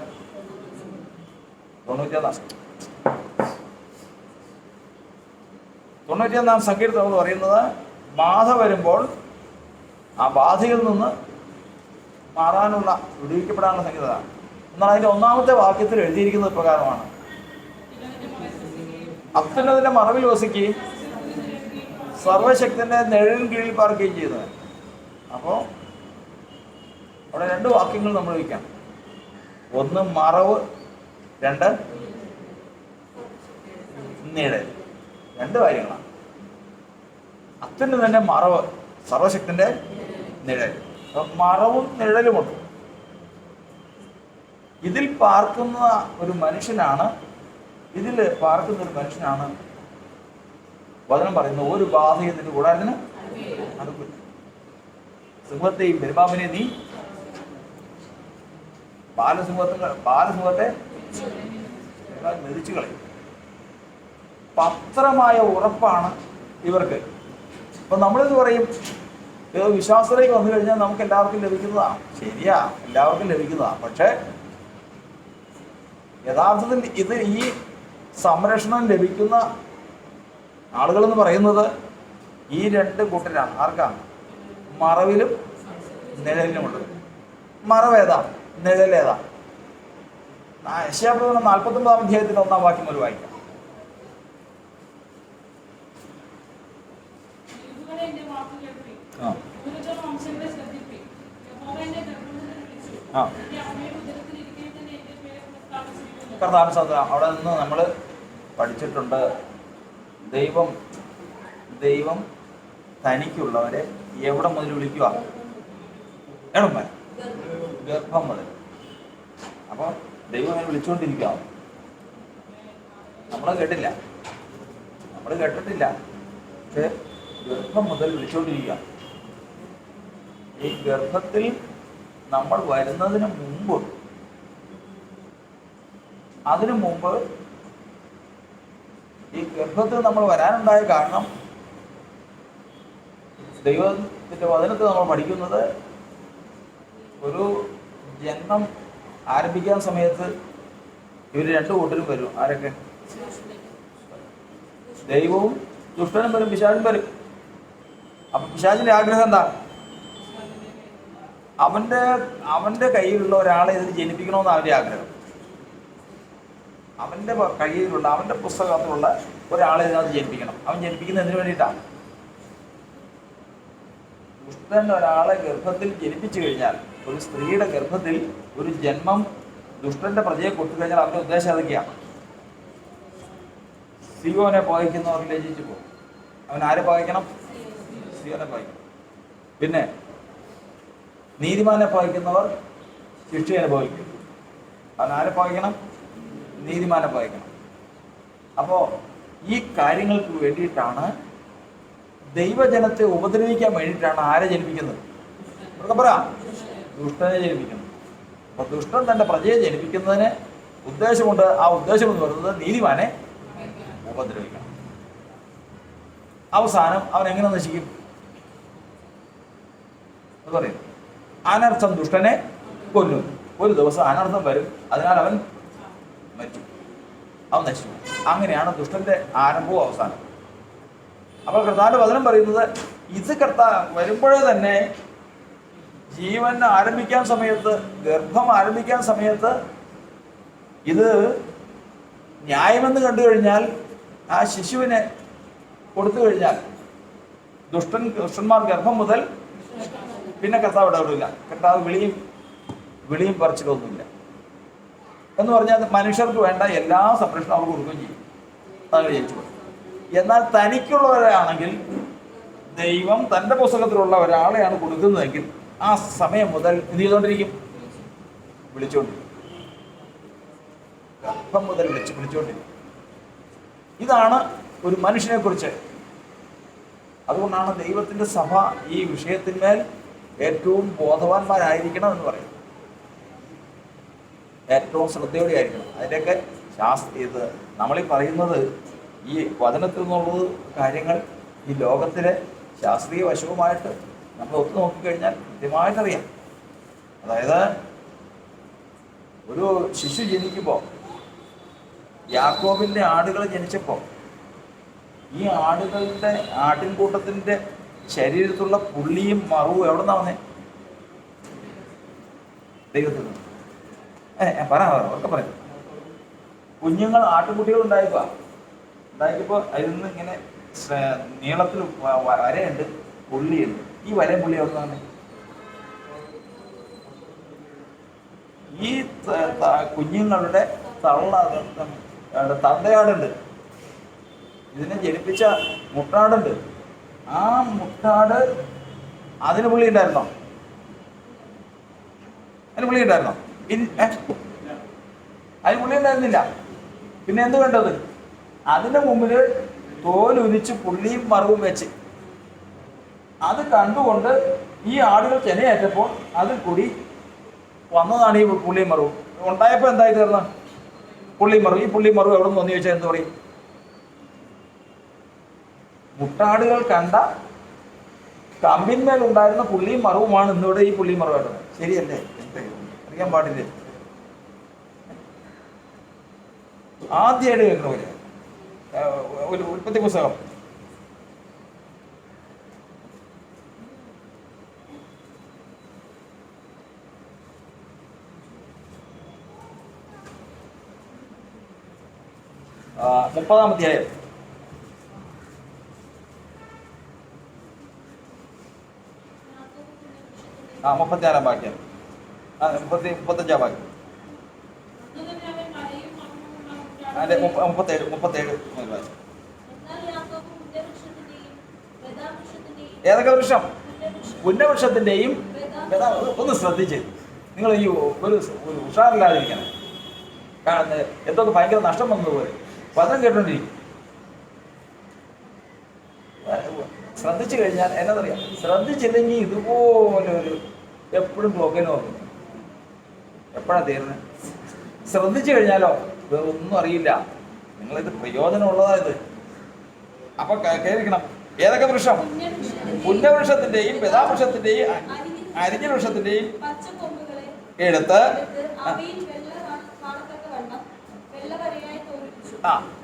91-ാം സങ്കീർത്തനം എന്ന് പറയുന്നത് ബാധ വരുമ്പോൾ ആ ബാധയിൽ നിന്ന് മാറാനുള്ള, വിടുവിക്കപ്പെടാനുള്ള സങ്കീർത്തനമാണ്. എന്നാൽ അതിൻ്റെ 1-ാമത്തെ വാക്യത്തിൽ എഴുതിയിരിക്കുന്നത് പ്രകാരമാണ്: അത്യുന്നതിന്റെ മറവിൽ വസിക്കുകയും സർവശക്തന്റെ നിഴലിന് കീഴിൽ പാർക്കുകയും ചെയ്യുന്നത്. അപ്പോൾ അവിടെ 2 വാക്യങ്ങൾ നമ്മൾ വയ്ക്കാം. ഒന്ന് മറവ്, 2 നിഴൽ. 2 കാര്യങ്ങളാണ്. അത്യുന്നതന്റെ മറവ്, സർവശക്തന്റെ നിഴൽ. മറവും നിഴലുമുണ്ട്. ഇതിൽ പാർക്കുന്ന ഒരു മനുഷ്യനാണ് വചനം പറയുന്നത് ഒരു ബാധയും നിന്റെ കൂടാരത്തിന് അടുക്കില്ല. സിംഹത്തെയും പെരുമ്പാമ്പിനെ നീ ബാലസിംഹത്തെ മെതിച്ചു കളയും. പത്രമായ ഉറപ്പാണ് ഇവർക്ക്. അപ്പൊ നമ്മളിത് പറയും, വിശ്വാസത്തിലേക്ക് വന്നു കഴിഞ്ഞാൽ നമുക്ക് എല്ലാവർക്കും ലഭിക്കുന്നതാണ്. ശരിയാ, എല്ലാവർക്കും ലഭിക്കുന്നതാണ്. പക്ഷെ യഥാർത്ഥത്തിൽ ഇത് ഈ സംരക്ഷണം ലഭിക്കുന്ന ആളുകളെന്ന് പറയുന്നത് ഈ 2 കൂട്ടരാണ്. ആർക്കാണ്? മറവിലും നിഴലിലുമുള്ളത്. മറവേതാ, നിഴലേതാ? യെശയ്യാപ്രവചനം 49 അധ്യായത്തിന്റെ 1-ാം വാക്യം ഒരു വായിക്കാം. കർത്താവ് അവിടെ നിന്ന് നമ്മൾ പഠിച്ചിട്ടുണ്ട്. ദൈവം തനിക്കുള്ളവരെ എവിടെ മുതൽ വിളിക്കുക? ഗർഭം മുതൽ. അപ്പോൾ ദൈവം അങ്ങനെ വിളിച്ചുകൊണ്ടിരിക്കുക. നമ്മൾ കേട്ടിട്ടില്ല. പക്ഷെ ഗർഭം മുതൽ വിളിച്ചുകൊണ്ടിരിക്കുക. ഈ ഗർഭത്തിൽ നമ്മൾ വരുന്നതിന് മുമ്പ് ഈ ഗർഭത്തിൽ നമ്മൾ വരാനുണ്ടായ കാരണം ദൈവത്തിന്റെ വചനത്തിൽ നമ്മൾ പഠിക്കുന്നത് ഒരു ജന്മം ആരംഭിക്കാൻ സമയത്ത് ഇവർ 2 കൂട്ടരും വരും. ആരൊക്കെ? ദൈവവും ദുഷ്ടനും വരും, പിശാചും വരും. അപ്പൊ പിശാചിന്റെ ആഗ്രഹം എന്താ? അവന്റെ കയ്യിലുള്ള ഒരാളെ ഇതിൽ ജനിപ്പിക്കണമെന്ന് അവന്റെ ആഗ്രഹം. അവന്റെ കയ്യിലുള്ള, അവന്റെ പുസ്തകത്തിലുള്ള ഒരാളെ ഇതിനകത്ത് ജനിപ്പിക്കണം. അവൻ ജനിപ്പിക്കുന്നത് എന്തിനു വേണ്ടിയിട്ടാണ്? ദുഷ്ടൻ ഒരാളെ ഗർഭത്തിൽ ജനിപ്പിച്ചു കഴിഞ്ഞാൽ, ഒരു സ്ത്രീയുടെ ഗർഭത്തിൽ ഒരു ജന്മം ദുഷ്ടന്റെ പ്രജയെ കൊടുത്തു കഴിഞ്ഞാൽ അവന്റെ ഉദ്ദേശം അതൊക്കെയാണ്. സിയോനെ പകയ്ക്കുന്നവർ ലജിച്ചു പോകും. അവൻ ആരെ പകയ്ക്കണം? സിയോനെ പകയ്ക്കണം. പിന്നെ നീതിമാനെ പകയ്ക്കുന്നവർ ശിക്ഷ അനുഭവിക്കും. അവൻ ആരെ പകയ്ക്കണം? നീതിമാനെ പകയ്ക്കണം. അപ്പോൾ ഈ കാര്യങ്ങൾക്ക് വേണ്ടിയിട്ടാണ്, ദൈവജനത്തെ ഉപദ്രവിക്കാൻ വേണ്ടിയിട്ടാണ് ആരെ ജനിപ്പിക്കുന്നത്? അവർക്ക് പറയാം, ദുഷ്ടനെ ജനിപ്പിക്കുന്നത്. അപ്പൊ ദുഷ്ടൻ തന്റെ പ്രജയെ ജനിപ്പിക്കുന്നതിന് ഉദ്ദേശമുണ്ട്. ആ ഉദ്ദേശം എന്ന് പറയുന്നത് നീതിമാനെ ഉപദ്രവിക്കണം. അവസാനം അവൻ എങ്ങനെ നശിക്കും എന്ന് പറയും. അനർത്ഥം ദുഷ്ടനെ കൊല്ലും. ഒരു ദിവസം അനർത്ഥം വരും, അതിനാൽ അവൻ മരിച്ചു, അവൻ നശിച്ചു. അങ്ങനെയാണ് ദുഷ്ടന്റെ ആരംഭവും അവസാനം. അപ്പോൾ കർത്താവിന്റെ വചനം പറയുന്നത്, ഇത് വരുമ്പോഴേ തന്നെ ജീവൻ ആരംഭിക്കാൻ സമയത്ത്, ഗർഭം ആരംഭിക്കാൻ സമയത്ത് ഇത് ന്യായമെന്ന് കണ്ടു കഴിഞ്ഞാൽ, ആ ശിശുവിനെ കൊടുത്തു കഴിഞ്ഞാൽ, ദുഷ്ടന്മാർ ഗർഭം മുതൽ പിന്നെ കർത്താവ് ഇടപെടില്ല. കർത്താവ് വിളിയും പറിച്ചിലൊന്നുമില്ല എന്ന് പറഞ്ഞാൽ മനുഷ്യർക്ക് വേണ്ട എല്ലാ സംരക്ഷണവും അവർ കൊടുക്കുകയും ചെയ്യും. അത് ജയിച്ചു. എന്നാൽ തനിക്കുള്ളവരാണെങ്കിൽ ദൈവം തൻ്റെ പുസ്തകത്തിലുള്ള ഒരാളെയാണ് കൊടുക്കുന്നതെങ്കിൽ ആ സമയം മുതൽ എന്ത് ചെയ്തുകൊണ്ടിരിക്കും? വിളിച്ചുകൊണ്ടിരിക്കും. ഗർഭം മുതൽ വിളിച്ചുകൊണ്ടിരിക്കും. ഇതാണ് ഒരു മനുഷ്യനെ കുറിച്ച്. അതുകൊണ്ടാണ് ദൈവത്തിൻ്റെ സഭ ഈ വിഷയത്തിന്മേൽ ഏറ്റവും ബോധവാന്മാരായിരിക്കണം എന്ന് പറയും. ഏറ്റവും ശ്രദ്ധയോടെ ആയിരിക്കണം. അതിൻ്റെയൊക്കെ ഇത് നമ്മളീ പറയുന്നത്, ഈ വചനത്തിൽ നിന്നുള്ളത് കാര്യങ്ങൾ ഈ ലോകത്തിലെ ശാസ്ത്രീയ വശവുമായിട്ട് നമ്മൾ ഒത്തു നോക്കിക്കഴിഞ്ഞാൽ കൃത്യമായിട്ടറിയാം. അതായത് ഒരു ശിശു ജനിക്കുമ്പോൾ, യാക്കോബിൻ്റെ ആടുകൾ ജനിച്ചപ്പോൾ, ഈ ആട്ടിൻകൂട്ടത്തിൻ്റെ ശരീരത്തുള്ള പുള്ളിയും മറവും എവിടെ നിന്നാ വന്നേ? ദൈവത്തിൽ നിന്ന്. ഒക്കെ പറയാം. കുഞ്ഞുങ്ങൾ, ആട്ടുകുട്ടികൾ ഉണ്ടായപ്പോൾ അതിൽ നിന്ന് ഇങ്ങനെ നീളത്തിൽ വരയുണ്ട്, പുള്ളിയുണ്ട്. ഈ വരയും പുള്ളി എവിടെ നിന്നാണ്? ഈ കുഞ്ഞുങ്ങളുടെ തന്തയാടുണ്ട്, ഇതിനെ ജനിപ്പിച്ച മുട്ടാടുണ്ട്. ആ മുട്ടാട് അതിന് പുള്ളി ഉണ്ടായിരുന്നോ? അതിന് പുള്ളി ഉണ്ടായിരുന്നോ? അതിന് പുള്ളി ഉണ്ടായിരുന്നില്ല. പിന്നെ എന്ത് കണ്ടത്? അതിന്റെ മുമ്പിൽ തോലുരിച്ച് പുള്ളിയും മറുവും വെച്ച് അത് കണ്ടുകൊണ്ട് ഈ ആടുകൾ ചെനയേറ്റപ്പോൾ അതിൽ കൂടി വന്നതാണ് ഈ പുള്ളിയും മറുവും. ഉണ്ടായപ്പോൾ എന്തായി തീർന്ന? പുള്ളിയും മറുവും. ഈ പുള്ളിയും മറുവും എവിടെ നിന്ന് വന്നു ചോദിച്ചാൽ എന്ത് പറയും? മുട്ടാടുകൾ കണ്ട കമ്പിന്മേൽ ഉണ്ടായിരുന്ന പുള്ളിയും മറുവുമാണ് ഇന്നിവിടെ ഈ പുള്ളിയും മറുവായിട്ടുള്ളത്. ശരിയല്ലേ? അറിയാൻ പാടില്ലേ? ആദ്യമായിട്ട് കേൾക്കണ പോലെ ഒരു ഉൽപ്പത്തി പുസ്തകം മുപ്പതാം അധ്യായം മുപ്പത്തിയാറാം വാക്യം, മുപ്പത്തഞ്ചാം വാക്യം, അതെ 37 ഏതൊക്കെ വൃക്ഷം? പുന്നവൃക്ഷത്തിന്റെയും. ഒന്ന് ശ്രദ്ധിച്ച് നിങ്ങൾ ഈ ഒരു ഉഷാറില്ലാതിരിക്കണം. കാരണം എന്തൊക്കെ ഭയങ്കര നഷ്ടം വന്നതുപോലെ വചനം കേട്ടോണ്ടിരിക്കും. ശ്രദ്ധിച്ചു കഴിഞ്ഞാൽ എന്നതറിയാം, ശ്രദ്ധിച്ചില്ലെങ്കിൽ ഇതുപോലെ ഒരു എപ്പോഴും ക്ലോക്കിൽ നോക്കുന്നു. എപ്പോഴാ തീർന്നത്? ശ്രദ്ധിച്ചു കഴിഞ്ഞാലോ വേറെ ഒന്നും അറിയില്ല. നിങ്ങളിത് പ്രയോജനമുള്ളതായത്. അപ്പൊ കേൾക്കണം. ഏതൊക്കെ വൃക്ഷം? പുന്നവൃക്ഷത്തിന്റെയും ബദാവൃക്ഷത്തിന്റെയും അരിഞ്ഞ വൃക്ഷത്തിന്റെയും എടുത്ത്.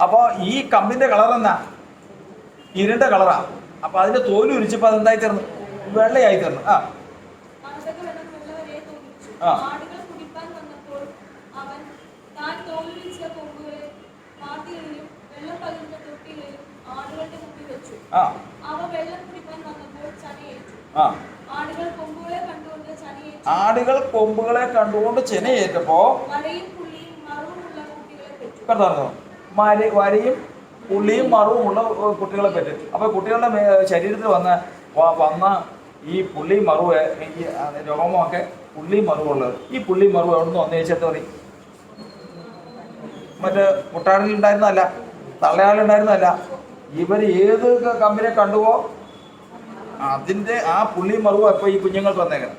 അപ്പൊ ഈ കമ്പിന്റെ കളർ എന്നാ? ഇരുണ്ട കളറാ. അപ്പൊ അതിന്റെ തോല് ഉരിച്ചപ്പോ അതെന്തായി തീർന്നു? വെള്ളയായി തീർന്നു. ആടുകൾ കൊമ്പുകളെ കണ്ടുകൊണ്ട് ചെനയേറ്റപ്പോ വരയും പുള്ളിയും മറുവുമുള്ള കുട്ടികളെ പറ്റും. അപ്പൊ കുട്ടികളുടെ ശരീരത്തിൽ വന്ന ഈ പുള്ളിയും മറുവ്, ഈ രോമമൊക്കെ പുള്ളിയും മറുവുള്ളത്. ഈ പുള്ളിയും മറുവ് എവിടെ നിന്ന് വന്നേച്ചെന്ന് പറയും? മറ്റേ മുട്ടാടിലുണ്ടായിരുന്നതല്ല, തള്ളയാളുണ്ടായിരുന്നതല്ല. ഇവർ ഏത് കമ്പനിയെ കണ്ടുവോ അതിന്റെ ആ പുള്ളിയും മറുവും ഇപ്പൊ ഈ കുഞ്ഞുങ്ങൾക്ക് വന്നേക്കണം.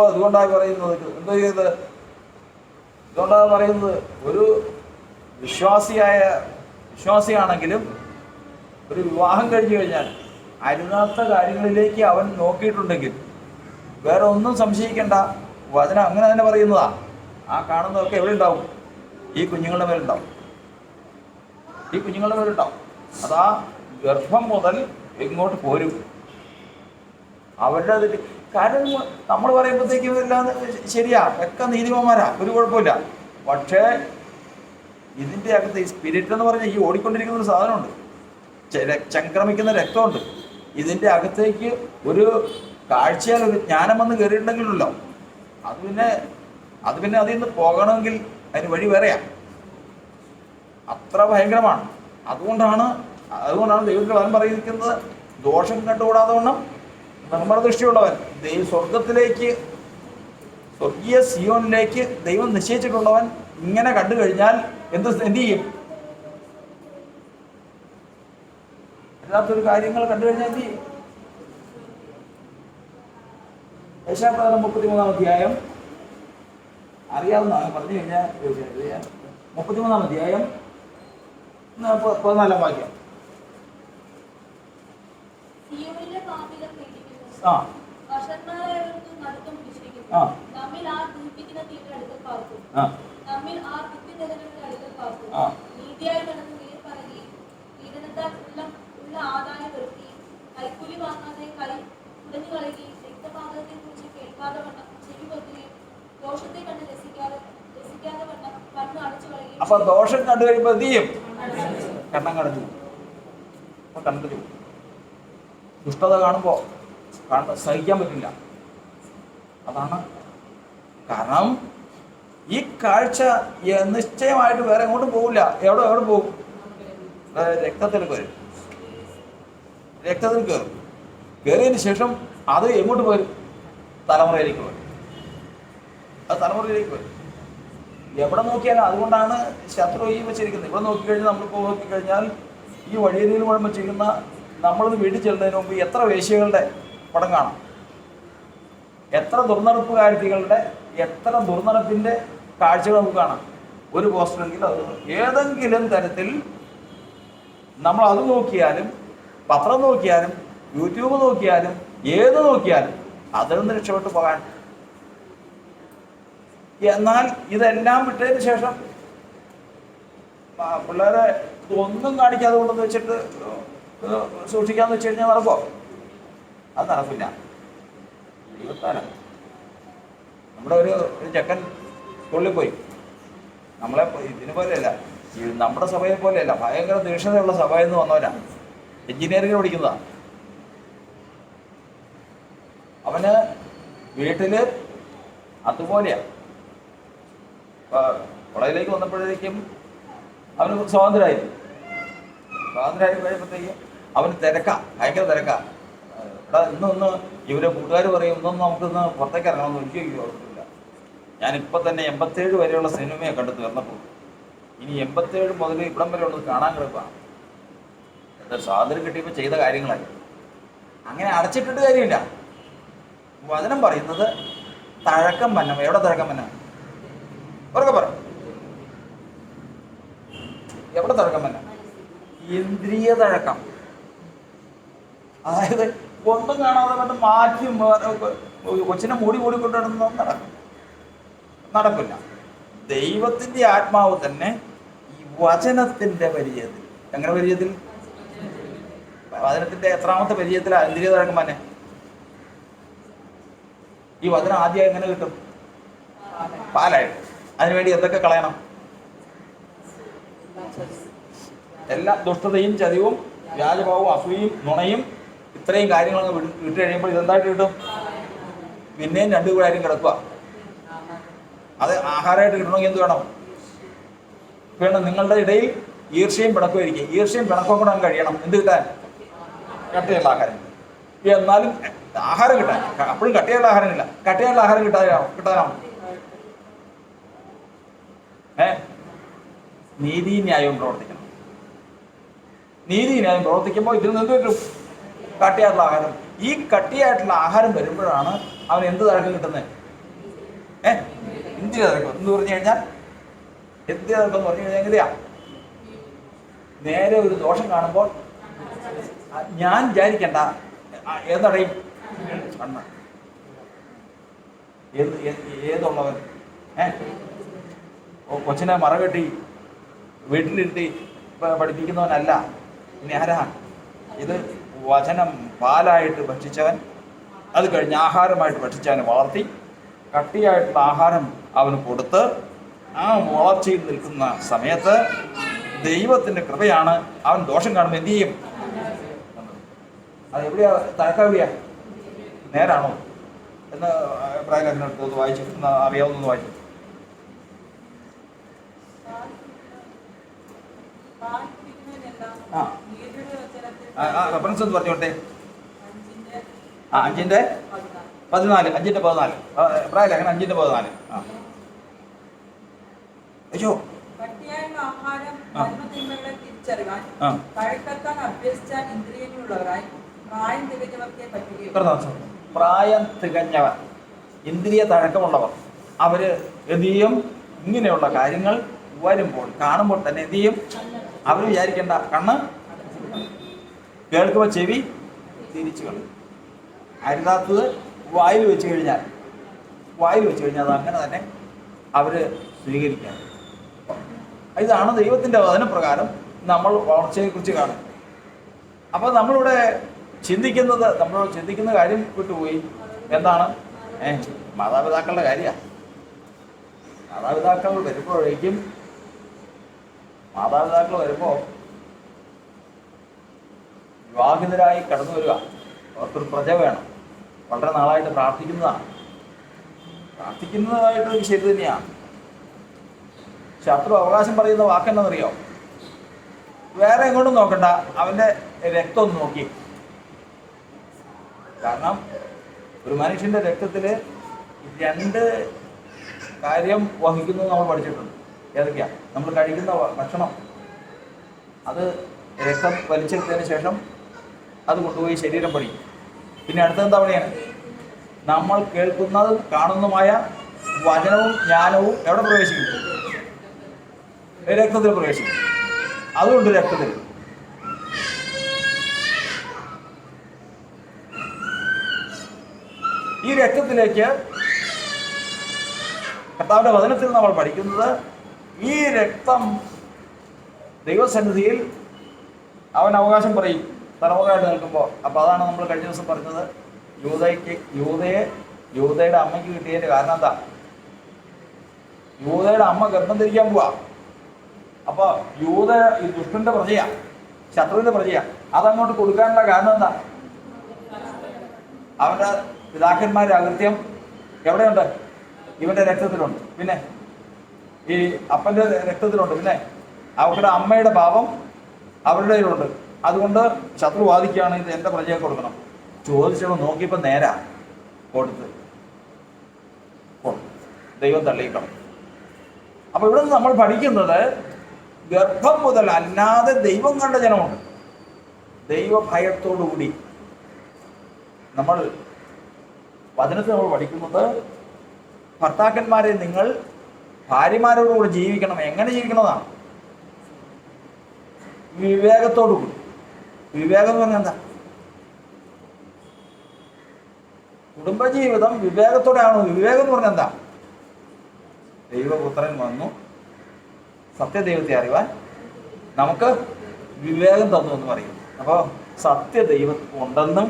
അതുകൊണ്ടാണ് പറയുന്നത്. എന്തോ ചെയ്ത് ഇതുകൊണ്ടാണ് പറയുന്നത്, ഒരു വിശ്വാസിയാണെങ്കിലും ഒരു വിവാഹം കഴിഞ്ഞു കഴിഞ്ഞാൽ അരുതാത്ത കാര്യങ്ങളിലേക്ക് അവൻ നോക്കിയിട്ടുണ്ടെങ്കിൽ വേറെ ഒന്നും സംശയിക്കേണ്ട. വചനം അങ്ങനെ തന്നെ പറയുന്നതാ. ആ കാണുന്നതൊക്കെ എവിടെ ഉണ്ടാവും? ഈ കുഞ്ഞുങ്ങളുടെ മേലുണ്ടാവും. ഈ കുഞ്ഞുങ്ങളുടെ മേലുണ്ടാവും. അതാ ഗർഭം മുതൽ ഇങ്ങോട്ട് പോരും. അവരുടെ അതിൽ കാര്യം നമ്മൾ പറയുമ്പോഴത്തേക്കും എല്ലാം ശരിയാ, ഒക്കെ നീതിമാന്മാരാ, ഒരു കുഴപ്പമില്ല. പക്ഷേ ഇതിൻ്റെ അകത്ത് ഈ സ്പിരിറ്റ് എന്ന് പറഞ്ഞാൽ ഈ ഓടിക്കൊണ്ടിരിക്കുന്ന ഒരു സാധനമുണ്ട്, ചംക്രമിക്കുന്ന രക്തമുണ്ട്. ഇതിൻ്റെ അകത്തേക്ക് ഒരു കാഴ്ചയാൽ ഒരു ജ്ഞാനം വന്ന് കയറിയിട്ടുണ്ടെങ്കിലല്ലോ അത് പിന്നെ അതിൽ നിന്ന് പോകണമെങ്കിൽ അതിന് വഴി വേറെയാ. അത്ര ഭയങ്കരമാണ്. അതുകൊണ്ടാണ് ദൈവത്തിൽ അവൻ പറയുന്നത്, ദോഷം കണ്ടുകൂടാതെ വണ്ണം നിർമ്മലദൃഷ്ടിയുള്ളവൻ സ്വർഗത്തിലേക്ക്, സ്വർഗീയ സിയോനിലേക്ക് ദൈവം നിശ്ചയിച്ചിട്ടുള്ളവൻ ഇങ്ങനെ കണ്ടു കഴിഞ്ഞാൽ എന്ത് ചെയ്യും? അല്ലാത്തൊരു കാര്യങ്ങൾ കണ്ടു കഴിഞ്ഞാൽ എന്ത് ചെയ്യും? യേശയ്യാപ്രവചനം 33-ാം അധ്യായം അറിയാവുന്നതാണ്, പറഞ്ഞു കഴിഞ്ഞാൽ 33-ാം അധ്യായം 14-ാം വാക്യം. അപ്പൊ ദോഷം കണ്ടു കഴിയുമ്പോ എന്ത് ചെയ്യും? കണ്ണം കടഞ്ഞു. അപ്പം കണ്ടിട്ട് പോകും. ദുഷ്ടത കാണുമ്പോൾ സഹിക്കാൻ പറ്റില്ല. അതാണ് കാരണം ഈ കാഴ്ച നിശ്ചയമായിട്ട് വേറെ എങ്ങോട്ടും പോകില്ല. എവിടെ പോകും? രക്തത്തിൽ കയറും. രക്തത്തിൽ കയറും. കയറിയതിന് ശേഷം അത് എങ്ങോട്ട് പോരും? തലമുറയിലേക്ക് വരും. അത് തലമുറയിലേക്ക് വരും. എവിടെ നോക്കിയാലും അതുകൊണ്ടാണ് ശത്രു ഈ വെച്ചിരിക്കുന്നത്. ഇവിടെ നോക്കിക്കഴിഞ്ഞാൽ നമ്മളിപ്പോൾ നോക്കിക്കഴിഞ്ഞാൽ ഈ വഴിയരിയിൽ മുഴുവൻ വെച്ചിരിക്കുന്ന നമ്മളിത് വീട്ടിൽ ചെല്ലുന്നതിന് മുമ്പ് എത്ര വേശ്യകളുടെ പടം കാണാം, എത്ര ദുർനടപ്പുകാരികളുടെ, എത്ര ദുർനടപ്പിൻ്റെ കാഴ്ചകൾ നമുക്ക് കാണാം. ഒരു പോസ്റ്ററെങ്കിലും അത് ഏതെങ്കിലും തരത്തിൽ നമ്മൾ അത് നോക്കിയാലും, പത്രം നോക്കിയാലും, യൂട്യൂബ് നോക്കിയാലും, ഏത് നോക്കിയാലും അതിൽ നിന്ന് രക്ഷപ്പെട്ടു പോകാൻ. എന്നാൽ ഇതെല്ലാം വിട്ടതിന് ശേഷം പിള്ളേരെ ഒന്നും കാണിക്കാതെ കൊണ്ടെന്ന് വെച്ചിട്ട് സൂക്ഷിക്കാന്ന് വെച്ച് കഴിഞ്ഞാൽ നടക്കുമോ? അത് നടക്കില്ല. നമ്മുടെ ഒരു ചെക്കൻ സ്കൂളിൽ പോയി. നമ്മളെ ഇതിന് പോലെയല്ല, നമ്മുടെ സഭയെ പോലെയല്ല, ഭയങ്കര തീക്ഷ്ണതയുള്ള സഭയിൽ നിന്ന് വന്നവരാണ്. എഞ്ചിനീയറിംഗ് പഠിക്കുന്നതാണ്. അവന് വീട്ടില് അതുപോലെയാണ്. കോളേജിലേക്ക് വന്നപ്പോഴേക്കും അവന് സ്വാതന്ത്ര്യമായി കഴിയുമ്പോഴത്തേക്കും അവന് ഭയങ്കര തിരക്കാ. ഇവിടെ ഇന്നൊന്ന് ഇവരെ കൂട്ടുകാർ പറയും ഇന്നൊന്നും നമുക്കിന്ന് പുറത്തേക്ക് ഇറങ്ങണമെന്ന് ഒരിക്കലും ഓർമ്മയില്ല. ഞാനിപ്പോൾ തന്നെ 87 വരെയുള്ള സിനിമയെ കണ്ടു തീർന്നപ്പോൾ ഇനി 87 മുതൽ ഇവിടം വരെ ഉള്ളത് കാണാൻ കിടക്കുകയാണ്. എന്താ സ്വാതന്ത്ര്യം കിട്ടിയപ്പോൾ ചെയ്ത കാര്യങ്ങളായി. അങ്ങനെ അടച്ചിട്ടിട്ട് കാര്യമില്ല. വചനം പറയുന്നത് തഴക്കം പന്നം. എവിടെ തഴക്കം പന്നം? ഉറക്കെ പറ. എവിടെ തഴക്കം പന്നം? ഇന്ദ്രിയ തഴക്കം. അതായത് ഒന്നും കാണാതെ കണ്ട് മാറ്റി കൊച്ചിനെ മൂടിക്കൊണ്ടിടന്നും നടക്കില്ല. ദൈവത്തിൻ്റെ ആത്മാവ് തന്നെ ഈ വചനത്തിൻ്റെ പരിചയത്തിൽ, എങ്ങനെ പരിചയത്തിൽ? വചനത്തിൻ്റെ എത്രാമത്തെ പരിചയത്തിലാണ് ഇന്ദ്രിയ തഴക്കം പന്നെ? ഈ വചനം ആദ്യം എങ്ങനെ കിട്ടും? പാലായിട്ട്. അതിനുവേണ്ടി എന്തൊക്കെ കളയണം? എല്ലാ ദുഷ്ടതയും, ചതിവും, വ്യാജഭാവവും, അസൂയും, നുണയും, ഇത്രയും കാര്യങ്ങളൊക്കെ വിട്ട് കഴിയുമ്പോൾ ഇതെന്തായിട്ട് കിട്ടും? പിന്നെയും 2 കാര്യം കിടക്കുക. അത് ആഹാരമായിട്ട് കിട്ടണമെങ്കിൽ എന്ത് വേണം? നിങ്ങളുടെ ഇടയിൽ ഈർഷ്യയും പിണക്കവും ഇരിക്കും. ഈർഷ്യയും പിണക്കവും കൂടെ കഴിയണം. എന്ത് കിട്ടാൻ? കട്ടിയുള്ള ആഹാരം. എന്നാലും ആഹാരം കിട്ടാൻ അപ്പോഴും കട്ടിയുള്ള ആഹാരം ഇല്ല. കട്ടിയുള്ള ആഹാരം കിട്ടാനാണോ? നീതിന്യായവും പ്രവർത്തിക്കണം. നീതിന്യായം പ്രവർത്തിക്കുമ്പോൾ ഇതിൽ നിന്ന് വരും കട്ടിയായിട്ടുള്ള ആഹാരം. ഈ കട്ടിയായിട്ടുള്ള ആഹാരം വരുമ്പോഴാണ് അവൻ എന്ത് തഴക്കം കിട്ടുന്നത്? ഇന്ദ്രിയ തഴക്കം എന്ന് പറഞ്ഞു കഴിഞ്ഞാൽ, ഇന്ദ്രിയ തഴക്കം എന്ന് പറഞ്ഞു കഴിഞ്ഞാൽ എങ്ങനെയാ? നേരെ ഒരു ദോഷം കാണുമ്പോൾ ഞാൻ വിചാരിക്കണ്ട ഏതടയും കണ്ണ. ഏതുള്ളവൻ കൊച്ചിനെ മറകെട്ടി വീട്ടിലിരുത്തി പഠിപ്പിക്കുന്നവനല്ല. ഇനി ആരാ? ഇത് വചനം പാലായിട്ട് ഭക്ഷിച്ചവൻ, അത് കഴിഞ്ഞ് ആഹാരമായിട്ട് ഭക്ഷിച്ചവനെ വളർത്തി കട്ടിയായിട്ടുള്ള ആഹാരം അവന് കൊടുത്ത് ആ വളർച്ചയിൽ നിൽക്കുന്ന സമയത്ത് ദൈവത്തിൻ്റെ കൃപയാണ്. അവൻ ദോഷം കാണുമ്പോൾ എന്ത് ചെയ്യും? അത് എവിടെയാ? തഴക്കാവിയാ? നേരാണോ എന്ന് പ്രായത്തിനടുത്ത് വായിച്ചു അറിയാവുന്ന വായിച്ചു. റെഫറൻസ് ഒന്ന് പറഞ്ഞോട്ടെ. 5:14 5:14 പ്രായലേഖനം 5:14. അയ്യോ, പ്രായം തികഞ്ഞവർ, ഇന്ദ്രിയ തഴക്കമുള്ളവർ, അവര് എന്ത് ചെയ്യും? ഇങ്ങനെയുള്ള കാര്യങ്ങൾ വരുമ്പോൾ കാണുമ്പോൾ തന്നെ എന്ത് ചെയ്യും? അവർ വിചാരിക്കേണ്ട, കണ്ണ് കേൾക്കുമ്പോൾ ചെവി തിരിച്ചു കളയും. അരുതാത്തത് വായിൽ വെച്ച് കഴിഞ്ഞാൽ അത് അങ്ങനെ തന്നെ അവർ സ്വീകരിക്കാം. ഇതാണ് ദൈവത്തിൻ്റെ വചനപ്രകാരം നമ്മൾ വളർച്ചയെക്കുറിച്ച് കാണും. അപ്പോൾ നമ്മളിവിടെ ചിന്തിക്കുന്ന കാര്യം വിട്ടുപോയി. എന്താണ്? മാതാപിതാക്കളുടെ കാര്യമാണ്. മാതാപിതാക്കൾ വരുമ്പോൾ വിവാഹിതരായി കടന്നു വരിക, അവർക്കൊരു പ്രജ വേണം. വളരെ നാളായിട്ട് പ്രാർത്ഥിക്കുന്നതാണ്. പ്രാർത്ഥിക്കുന്നതായിട്ട് ശരി തന്നെയാണ്. ശത്രു അവകാശം പറയുന്ന വാക്കെന്നറിയോ? വേറെ എങ്ങോട്ടും നോക്കണ്ട, അവൻ്റെ രക്തം ഒന്ന് നോക്കി. കാരണം ഒരു മനുഷ്യൻ്റെ രക്തത്തിൽ 2 കാര്യം വഹിക്കുന്നത് നമ്മൾ പഠിച്ചിട്ടുണ്ട്. ഏതൊക്കെയാണ്? നമ്മൾ കഴിക്കുന്ന ഭക്ഷണം, അത് രക്തം വലിച്ചെടുത്തതിന് ശേഷം അത് കൊണ്ടുപോയി ശരീരം പണിയും. പിന്നെ അടുത്തെന്താ പണിയാണ്? നമ്മൾ കേൾക്കുന്നതും കാണുന്നതുമായ വചനവും ജ്ഞാനവും എവിടെ പ്രവേശിക്കും? രക്തത്തിൽ പ്രവേശിക്കും. അതുകൊണ്ട് രക്തത്തിൽ ഈ രക്തത്തിലേക്ക് കർത്താവിന്റെ വചനത്തിൽ നമ്മൾ പഠിക്കുന്നത്, ഈ രക്തം ദൈവസന്നിധിയിൽ അവൻ അവകാശം പറയും തലമുറയായിട്ട് നിൽക്കുമ്പോൾ. അപ്പോൾ അതാണ് നമ്മൾ കഴിഞ്ഞ ദിവസം പറഞ്ഞത്, യൂദയുടെ അമ്മയ്ക്ക് കിട്ടിയതിൻ്റെ കാരണം എന്താ? യൂദയുടെ അമ്മ ഗർഭം ധരിക്കാൻ പോവാ. അപ്പോൾ യൂദ ഈ ദുഷ്ടന്റെ പ്രജയാ, ശത്രുവിന്റെ പ്രജയാ. അതങ്ങോട്ട് കൊടുക്കാനുള്ള കാരണം എന്താ? അവന്റെ പിതാക്കന്മാരുടെ അകൃത്യം എവിടെയുണ്ട്? ഇവന്റെ രക്തത്തിലുണ്ട്. പിന്നെ ഈ അപ്പന്റെ രക്തത്തിലുണ്ട്. പിന്നെ അവരുടെ അമ്മയുടെ പാപം അവരുടെ കയ്യിലുണ്ട്. അതുകൊണ്ട് ശത്രു വാദിക്കുകയാണ്, ഇത് എൻ്റെ പ്രജയെ കൊടുക്കണം. ചോദിച്ചപ്പോൾ നോക്കിയപ്പോൾ നേരാ കൊടുത്ത് ദൈവം തള്ളിക്കണം. അപ്പൊ ഇവിടെ നിന്ന് നമ്മൾ പഠിക്കുന്നത്, ഗർഭം മുതൽ അല്ലാതെ ദൈവം കണ്ട ജനമുണ്ട്. ദൈവഭയത്തോടുകൂടി നമ്മൾ വചനത്തിൽ നമ്മൾ പഠിക്കുന്നത്, ഭർത്താക്കന്മാരെ നിങ്ങൾ ഭാര്യമാരോടുകൂടി ജീവിക്കണം. എങ്ങനെ ജീവിക്കണമെന്നാണ്? വിവേകത്തോടുകൂടി. വിവേകം എന്ന് പറഞ്ഞാൽ എന്താ? കുടുംബജീവിതം വിവേകത്തോടെയാണോ? വിവേകം എന്ന് പറഞ്ഞാൽ എന്താ? ദൈവപുത്രൻ വന്നു സത്യദൈവത്തെ അറിയുവാൻ നമുക്ക് വിവേകം തന്നു എന്ന് പറയും. അപ്പോൾ സത്യദൈവം ഉണ്ടെന്നും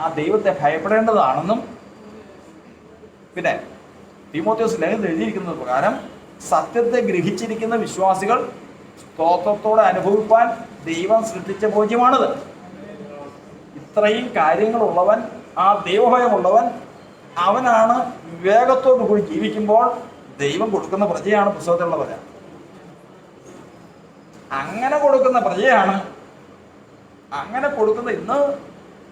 ആ ദൈവത്തെ ഭയപ്പെടേണ്ടതാണെന്നും, പിന്നെ തീമോഥെയോസ് ലേഖനത്തിൽ എഴുതിയിരിക്കുന്നത് പ്രകാരം സത്യത്തെ ഗ്രഹിച്ചിരിക്കുന്ന വിശ്വാസികൾ സ്തോത്രത്തോടെ അനുഭവിപ്പാൻ ദൈവം സൃഷ്ടിച്ച ഭോജ്യമാണിത്. ഇത്രയും കാര്യങ്ങളുള്ളവൻ, ആ ദൈവഭയമുള്ളവൻ, അവനാണ് വിവേകത്തോടു കൂടി ജീവിക്കുമ്പോൾ ദൈവം കൊടുക്കുന്ന പ്രജയാണ് പുസ്തകത്തിലുള്ള പ്രജ. അങ്ങനെ കൊടുക്കുന്ന പ്രജയാണ്, അങ്ങനെ കൊടുക്കുന്ന ഇന്ന്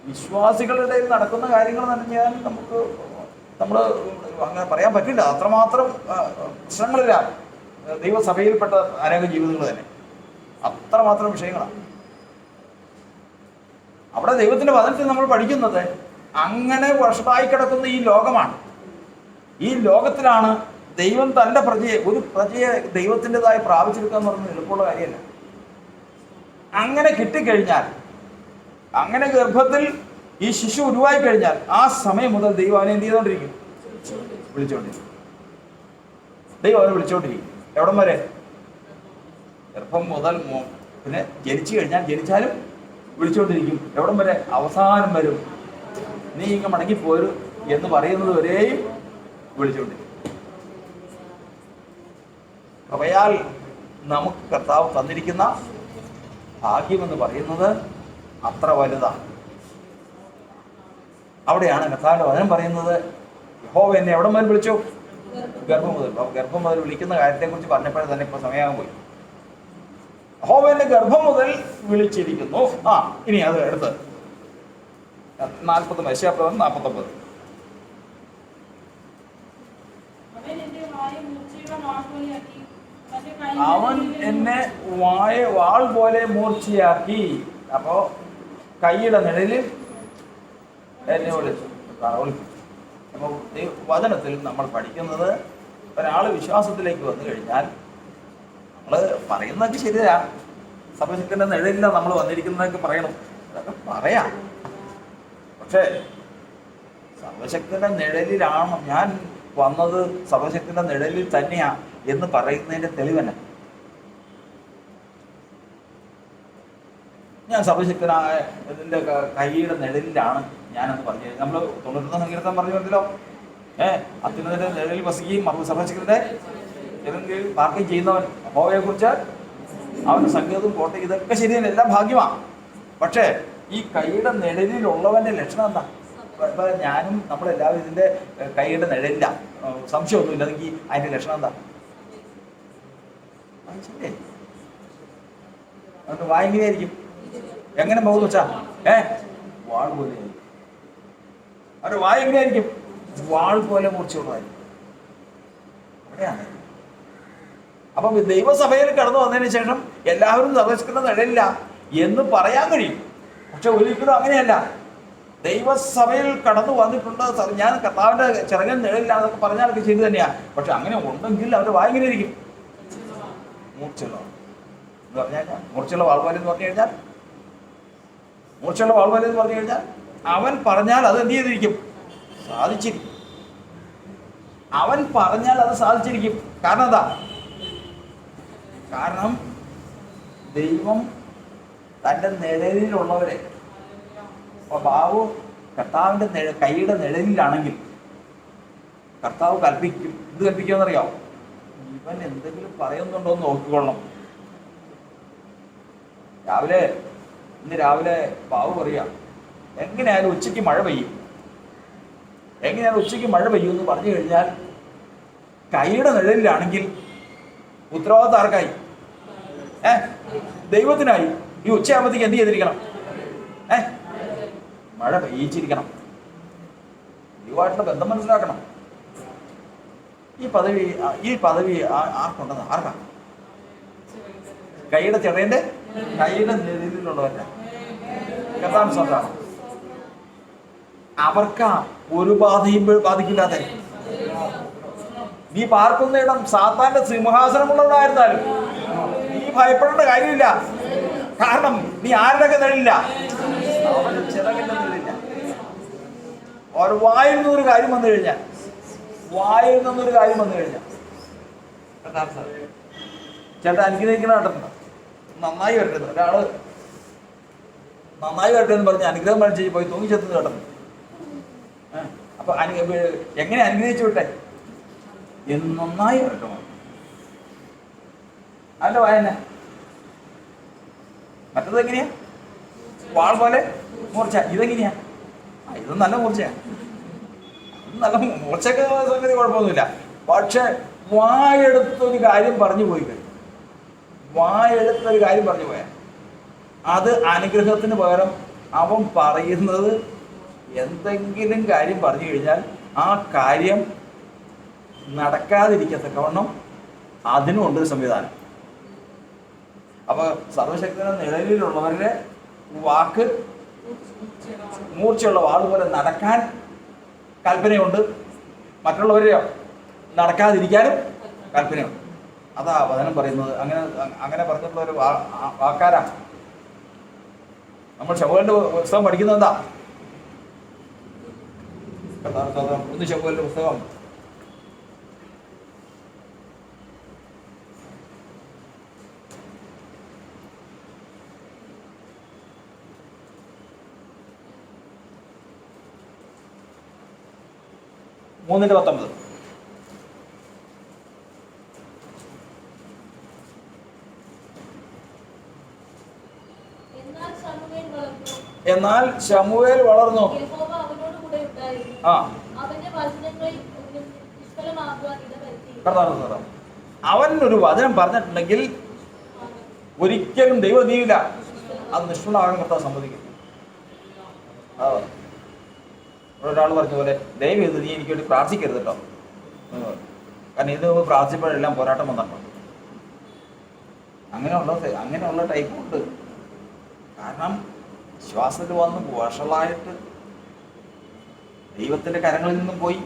വിശ്വാസികളുടെ ഇടയിൽ നടക്കുന്ന കാര്യങ്ങൾ എന്ന് പറഞ്ഞാൽ നമ്മൾ അങ്ങനെ പറയാൻ പറ്റില്ല. അത്രമാത്രം പ്രശ്നങ്ങളിലാണ് ദൈവസഭയിൽപ്പെട്ട അനേക ജീവിതങ്ങൾ തന്നെ. അത്രമാത്രം വിഷയങ്ങളാണ് അവിടെ ദൈവത്തിന്റെ വചനത്തിൽ നമ്മൾ പഠിക്കുന്നത്. അങ്ങനെ വർഷമായി കിടക്കുന്ന ഈ ലോകമാണ്. ഈ ലോകത്തിലാണ് ദൈവം തൻ്റെ ഒരു പ്രജയെ ദൈവത്തിൻ്റെതായി പ്രാപിച്ചെടുക്കുക എന്ന് പറയുന്നത് എളുപ്പമുള്ള കാര്യമല്ല. അങ്ങനെ കിട്ടിക്കഴിഞ്ഞാൽ, അങ്ങനെ ഗർഭത്തിൽ ഈ ശിശു ഉരുവായി കഴിഞ്ഞാൽ ആ സമയം മുതൽ ദൈവം അവനെ എന്ത് ചെയ്തുകൊണ്ടിരിക്കും? വിളിച്ചുകൊണ്ടിരിക്കും. ദൈവം അവനെ വിളിച്ചുകൊണ്ടിരിക്കും. എവിടം വരെ? ഗർഭം മുതൽ പിന്നെ ജനിച്ചാലും വിളിച്ചുകൊണ്ടിരിക്കും. എവിടം വരെ? അവസാനം വരും. നീ ഇങ്ങ് മടങ്ങിപ്പോരും എന്ന് പറയുന്നത് വരെയും വിളിച്ചുകൊണ്ടിരിക്കും. അവയാൽ നമുക്ക് കർത്താവ് തന്നിരിക്കുന്ന ഭാഗ്യമെന്ന് പറയുന്നത് അത്ര വലുതാണ്. അവിടെയാണ് കർത്താവിന്റെ വചനം പറയുന്നത്, യഹോവ എന്നെ എവിടെ മുതൽ വിളിച്ചു? ഗർഭം മുതൽ. ഗർഭം മുതൽ വിളിക്കുന്ന കാര്യത്തെക്കുറിച്ച് പറഞ്ഞപ്പോഴേ തന്നെ ഇപ്പോൾ സമയമാകാൻ പോയി. യഹോവ എന്നെ ഗർഭം മുതൽ വിളിച്ചിരിക്കുന്നു. ഇനി അത് എടുത്ത് 40 യശയ്യാപ്രവചനം 49. അവൻ എന്നെ വാൾ പോലെ മൂർച്ചയാക്കി. അപ്പോ കൈയുടെ നിഴലിൽ എന്നെ വിളിച്ചു. അപ്പോൾ വചനത്തിൽ നമ്മൾ പഠിക്കുന്നത്, ഒരാൾ വിശ്വാസത്തിലേക്ക് വന്നു കഴിഞ്ഞാൽ നമ്മൾ പറയുന്നതൊക്കെ ശരിയാ. സർവശക്തന്റെ നിഴലില്ല നമ്മൾ വന്നിരിക്കുന്നതൊക്കെ പറയണം, അതൊക്കെ പറയാം. പക്ഷേ സർവശക്തന്റെ നിഴലിലാണ് ഞാൻ വന്നത്, സർവശക്തന്റെ നിഴലിൽ തന്നെയാ എന്ന് പറയുന്നതിന്റെ തെളിവന്നെ. ഞാൻ സർവശക്തനായ ഇതിന്റെ കൈയുടെ നിഴലിലാണ് ഞാനെന്ന് പറഞ്ഞു. നമ്മൾ 91 സങ്കീർത്തനം പറഞ്ഞു വന്നല്ലോ, അത്യുന്നതന്റെ നിഴലിൽ വസിക്കുകയും സർവശക്തന്റെ കീഴിൽ പാർക്കുകയും ചെയ്യുന്നവൻ യഹോവയെ കുറിച്ച് അവന്റെ സങ്കേതവും കോട്ടയും ഇതൊക്കെ ശരിയല്ല, എല്ലാം ഭാഗ്യമാണ്. പക്ഷേ ഈ കൈയുടെ നിഴലിലുള്ളവന്റെ ലക്ഷണം എന്താ? ഇപ്പൊ ഞാനും നമ്മളെല്ലാവരും ഇതിന്റെ കൈയുടെ നിഴലില്ല, സംശയമൊന്നും ഇല്ലെങ്കിൽ അതിന്റെ ലക്ഷണം എന്താ? വായിച്ചില്ലേ? അതുകൊണ്ട് വായിങ്ങനെയായിരിക്കും. എങ്ങനെ പോകുന്നു വെച്ചാ വാൾ പോലെ ആയിരിക്കും. അവരുടെ വായ എങ്ങനെയായിരിക്കും? വാൾ പോലെ മൂർച്ചയുള്ളതായിരിക്കും. അവിടെയാണ്. അപ്പം ദൈവസഭയിൽ കടന്നു വന്നതിന് ശേഷം എല്ലാവരും സർവസ്കൃത നിഴലില്ല എന്ന് പറയാൻ കഴിയും. പക്ഷെ ഒരിക്കലും അങ്ങനെയല്ല. ദൈവസഭയിൽ കടന്നു വന്നിട്ടുണ്ട്, ഞാൻ കർത്താവിന്റെ ചിറകൻ നിഴലിലാണെന്നൊക്കെ പറഞ്ഞാലൊക്കെ ശരി തന്നെയാണ്. പക്ഷെ അങ്ങനെ ഉണ്ടെങ്കിൽ അവരുടെ വായ എങ്ങനെ ഇരിക്കും? മൂർച്ചയുള്ള എന്ന് പറഞ്ഞാൽ മൂർച്ചയുള്ള വാൾപോലെ എന്ന് പറഞ്ഞു കഴിഞ്ഞാൽ മൂർച്ചയുള്ള വാൾപോലെ എന്ന് പറഞ്ഞു കഴിഞ്ഞാൽ അവൻ പറഞ്ഞാൽ അത് എന്ത് ചെയ്തിരിക്കും? സാധിച്ചിരിക്കും. അവൻ പറഞ്ഞാൽ അത് സാധിച്ചിരിക്കും. കാരണം എന്താ? കാരണം ദൈവം തൻ്റെ നിഴലിലുള്ളവരെ, അപ്പൊ ബാബു കർത്താവിൻ്റെ കൈയുടെ നിഴലിലാണെങ്കിൽ കർത്താവ് കൽപ്പിക്കും. ഇത് കൽപ്പിക്കുമെന്നറിയാമോ? ഇവൻ എന്തെങ്കിലും പറയുന്നുണ്ടോ എന്ന് നോക്കിക്കൊള്ളണം. ഇന്ന് രാവിലെ ബാബു പറയാ, എങ്ങനെയായാലും ഉച്ചയ്ക്ക് മഴ പെയ്യും, എങ്ങനെയായാലും ഉച്ചയ്ക്ക് മഴ പെയ്യും എന്ന് പറഞ്ഞു കഴിഞ്ഞാൽ കൈയുടെ നിഴലിലാണെങ്കിൽ ഉത്തരവാദിത്തം ആർക്കായി? ദൈവത്തിനായി. ഈ ഉച്ചയാകുമ്പോഴത്തേക്ക് എന്ത് ചെയ്തിരിക്കണം? മഴ പെയ്യിച്ചിരിക്കണം. ദൈവമായിട്ടുള്ള ബന്ധം മനസ്സിലാക്കണം. ഈ പദവി ആർക്കുണ്ടെന്ന്? ആർക്കാ? കൈയുടെ ചെറിയന്റെ കൈയുടെ നിഴലിലുള്ളവരുടെ കർത്താവിന് സ്വന്തമാണ്. അവർക്കാ ഒരു ബാധയും ബാധിക്കില്ലാതെ. നീ പാർക്കുന്ന ഇടം സാത്താന്റെ സിംഹാസനമുള്ളവരായിരുന്നാലും നീ ഭയപ്പെടേണ്ട കാര്യമില്ല. കാരണം നീ ആരുടെയൊക്കെ നിഴലില്ല? അവന്റെ ചിറകിന്റെ നിഴലില്ല. ഒരു വായിൽ നിന്നൊരു കാര്യം വന്നു കഴിഞ്ഞാൽ ചേട്ടാ അനുഗ്രഹിക്കണ കേട്ടിട്ടുണ്ട്. നന്നായി വരട്ടെ, ഒരാള് നന്നായി വരട്ടെ എന്ന് പറഞ്ഞ് അനുഗ്രഹം പഠിച്ച് പോയി തൂങ്ങിച്ചെത്തുന്നത് കേട്ടത്. അപ്പൊ എങ്ങനെ അനുഗ്രഹിച്ചു വിട്ടെ? നന്നായി വരട്ടെ. അതിന്റെ വായന മറ്റത് എങ്ങനെയാ? വാൾ പോലെ മൂർച്ച. ഇതെങ്ങനെയാ? ഇത് നല്ല മൂർച്ചയാണ്. നല്ല മൂർച്ചയൊക്കെ സംഗതി കുഴപ്പമൊന്നുമില്ല. പക്ഷെ വായെടുത്തൊരു കാര്യം പറഞ്ഞു പോയി കഴിഞ്ഞു, വായെടുത്തൊരു കാര്യം പറഞ്ഞു പോയാൽ അത് അനുഗ്രഹത്തിന് പകരം അവൻ പറയുന്നത് എന്തെങ്കിലും കാര്യം പറഞ്ഞു കഴിഞ്ഞാൽ ആ കാര്യം നടക്കാതിരിക്കത്തക്കവണ്ണം അതിനുമുണ്ട് സംവിധാനം. അപ്പൊ സർവശക്തന്റെ നിഴലിലുള്ളവരുടെ വാക്ക് മൂർച്ചയുള്ള വാളുപോലെ നടക്കാൻ കൽപ്പനയുണ്ട്, മറ്റുള്ളവരെയോ നടക്കാതിരിക്കാനും കൽപ്പനയുണ്ട്. അതാ വചനം പറയുന്നത്. അങ്ങനെ പറഞ്ഞിട്ടുള്ള ഒരു വാക്കാരാണ്. നമ്മൾ ശമൂവേലിന്റെ പുസ്തകം പഠിക്കുന്നത് എന്താ? ഒന്ന് ശമൂവേലിന്റെ പുസ്തകം 3:19. എന്നാൽ ശമൂവേൽ വളർന്നു. അവൻ ഒരു വചനം പറഞ്ഞിട്ടുണ്ടെങ്കിൽ ഒരിക്കലും ദൈവം നീവില്ല, അത് നിഷ്ഫലമാകാൻ കർത്താവ് സമ്മതിക്കും. ഒരാൾ പറഞ്ഞ പോലെ ദൈവം ഇത് നീ എനിക്ക് വേണ്ടി പ്രാർത്ഥിക്കരുത് കേട്ടോ, കാരണം ഇത് പ്രാർത്ഥിച്ചപ്പോഴെല്ലാം പോരാട്ടം വന്നിട്ടുണ്ട്. അങ്ങനെയുള്ള ടൈപ്പുണ്ട്. കാരണം വിശ്വാസത്തിൽ വന്ന് വഷളായിട്ട് ദൈവത്തിൻ്റെ കരങ്ങളിൽ നിന്നും പോയി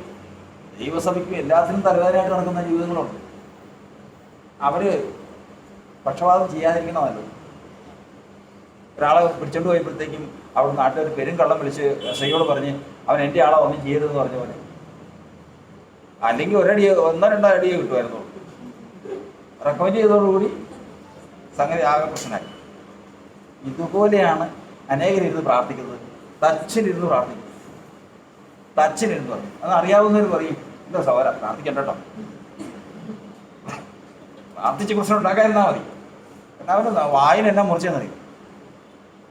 ദൈവസഭയ്ക്കും എല്ലാത്തിനും തലവേദനയായിട്ട് നടക്കുന്ന ജീവിതങ്ങളുണ്ട്. അവര് പക്ഷപാതം ചെയ്യാതിരിക്കണം നല്ലത്. ഒരാളെ പിടിച്ചോണ്ട് പോയപ്പോഴത്തേക്കും അവിടെ നാട്ടുകാർ പെരും കള്ളം വിളിച്ച് സ്ത്രീയോട് പറഞ്ഞ് അവൻ എൻ്റെ ആളെ ഒന്നും ചെയ്യരുതെന്ന് പറഞ്ഞ പോലെ. അല്ലെങ്കിൽ ഒന്നോ രണ്ടോ അടിയെ കിട്ടുമായിരുന്നു. റെക്കമെൻഡ് ചെയ്തതോടുകൂടി സംഗതി ആകെ പ്രശ്നമായി. ഇതുപോലെയാണ് അനേകരിരുന്ന് പ്രാർത്ഥിക്കുന്നത്. തച്ചിലിരുന്ന് പ്രാർത്ഥിക്കും. തച്ചിലിരുന്ന് പറയും. അത് അറിയാവുന്നവർ പറയും, എന്താ സഹോദര പ്രാർത്ഥിക്കണ്ട കേട്ടോ, പ്രാർത്ഥിച്ച് പ്രശ്നം ഉണ്ടാക്കാതിരുന്നാൽ മതി. എല്ലാവരും വായന എല്ലാം മുറിച്ചെന്നറിയും.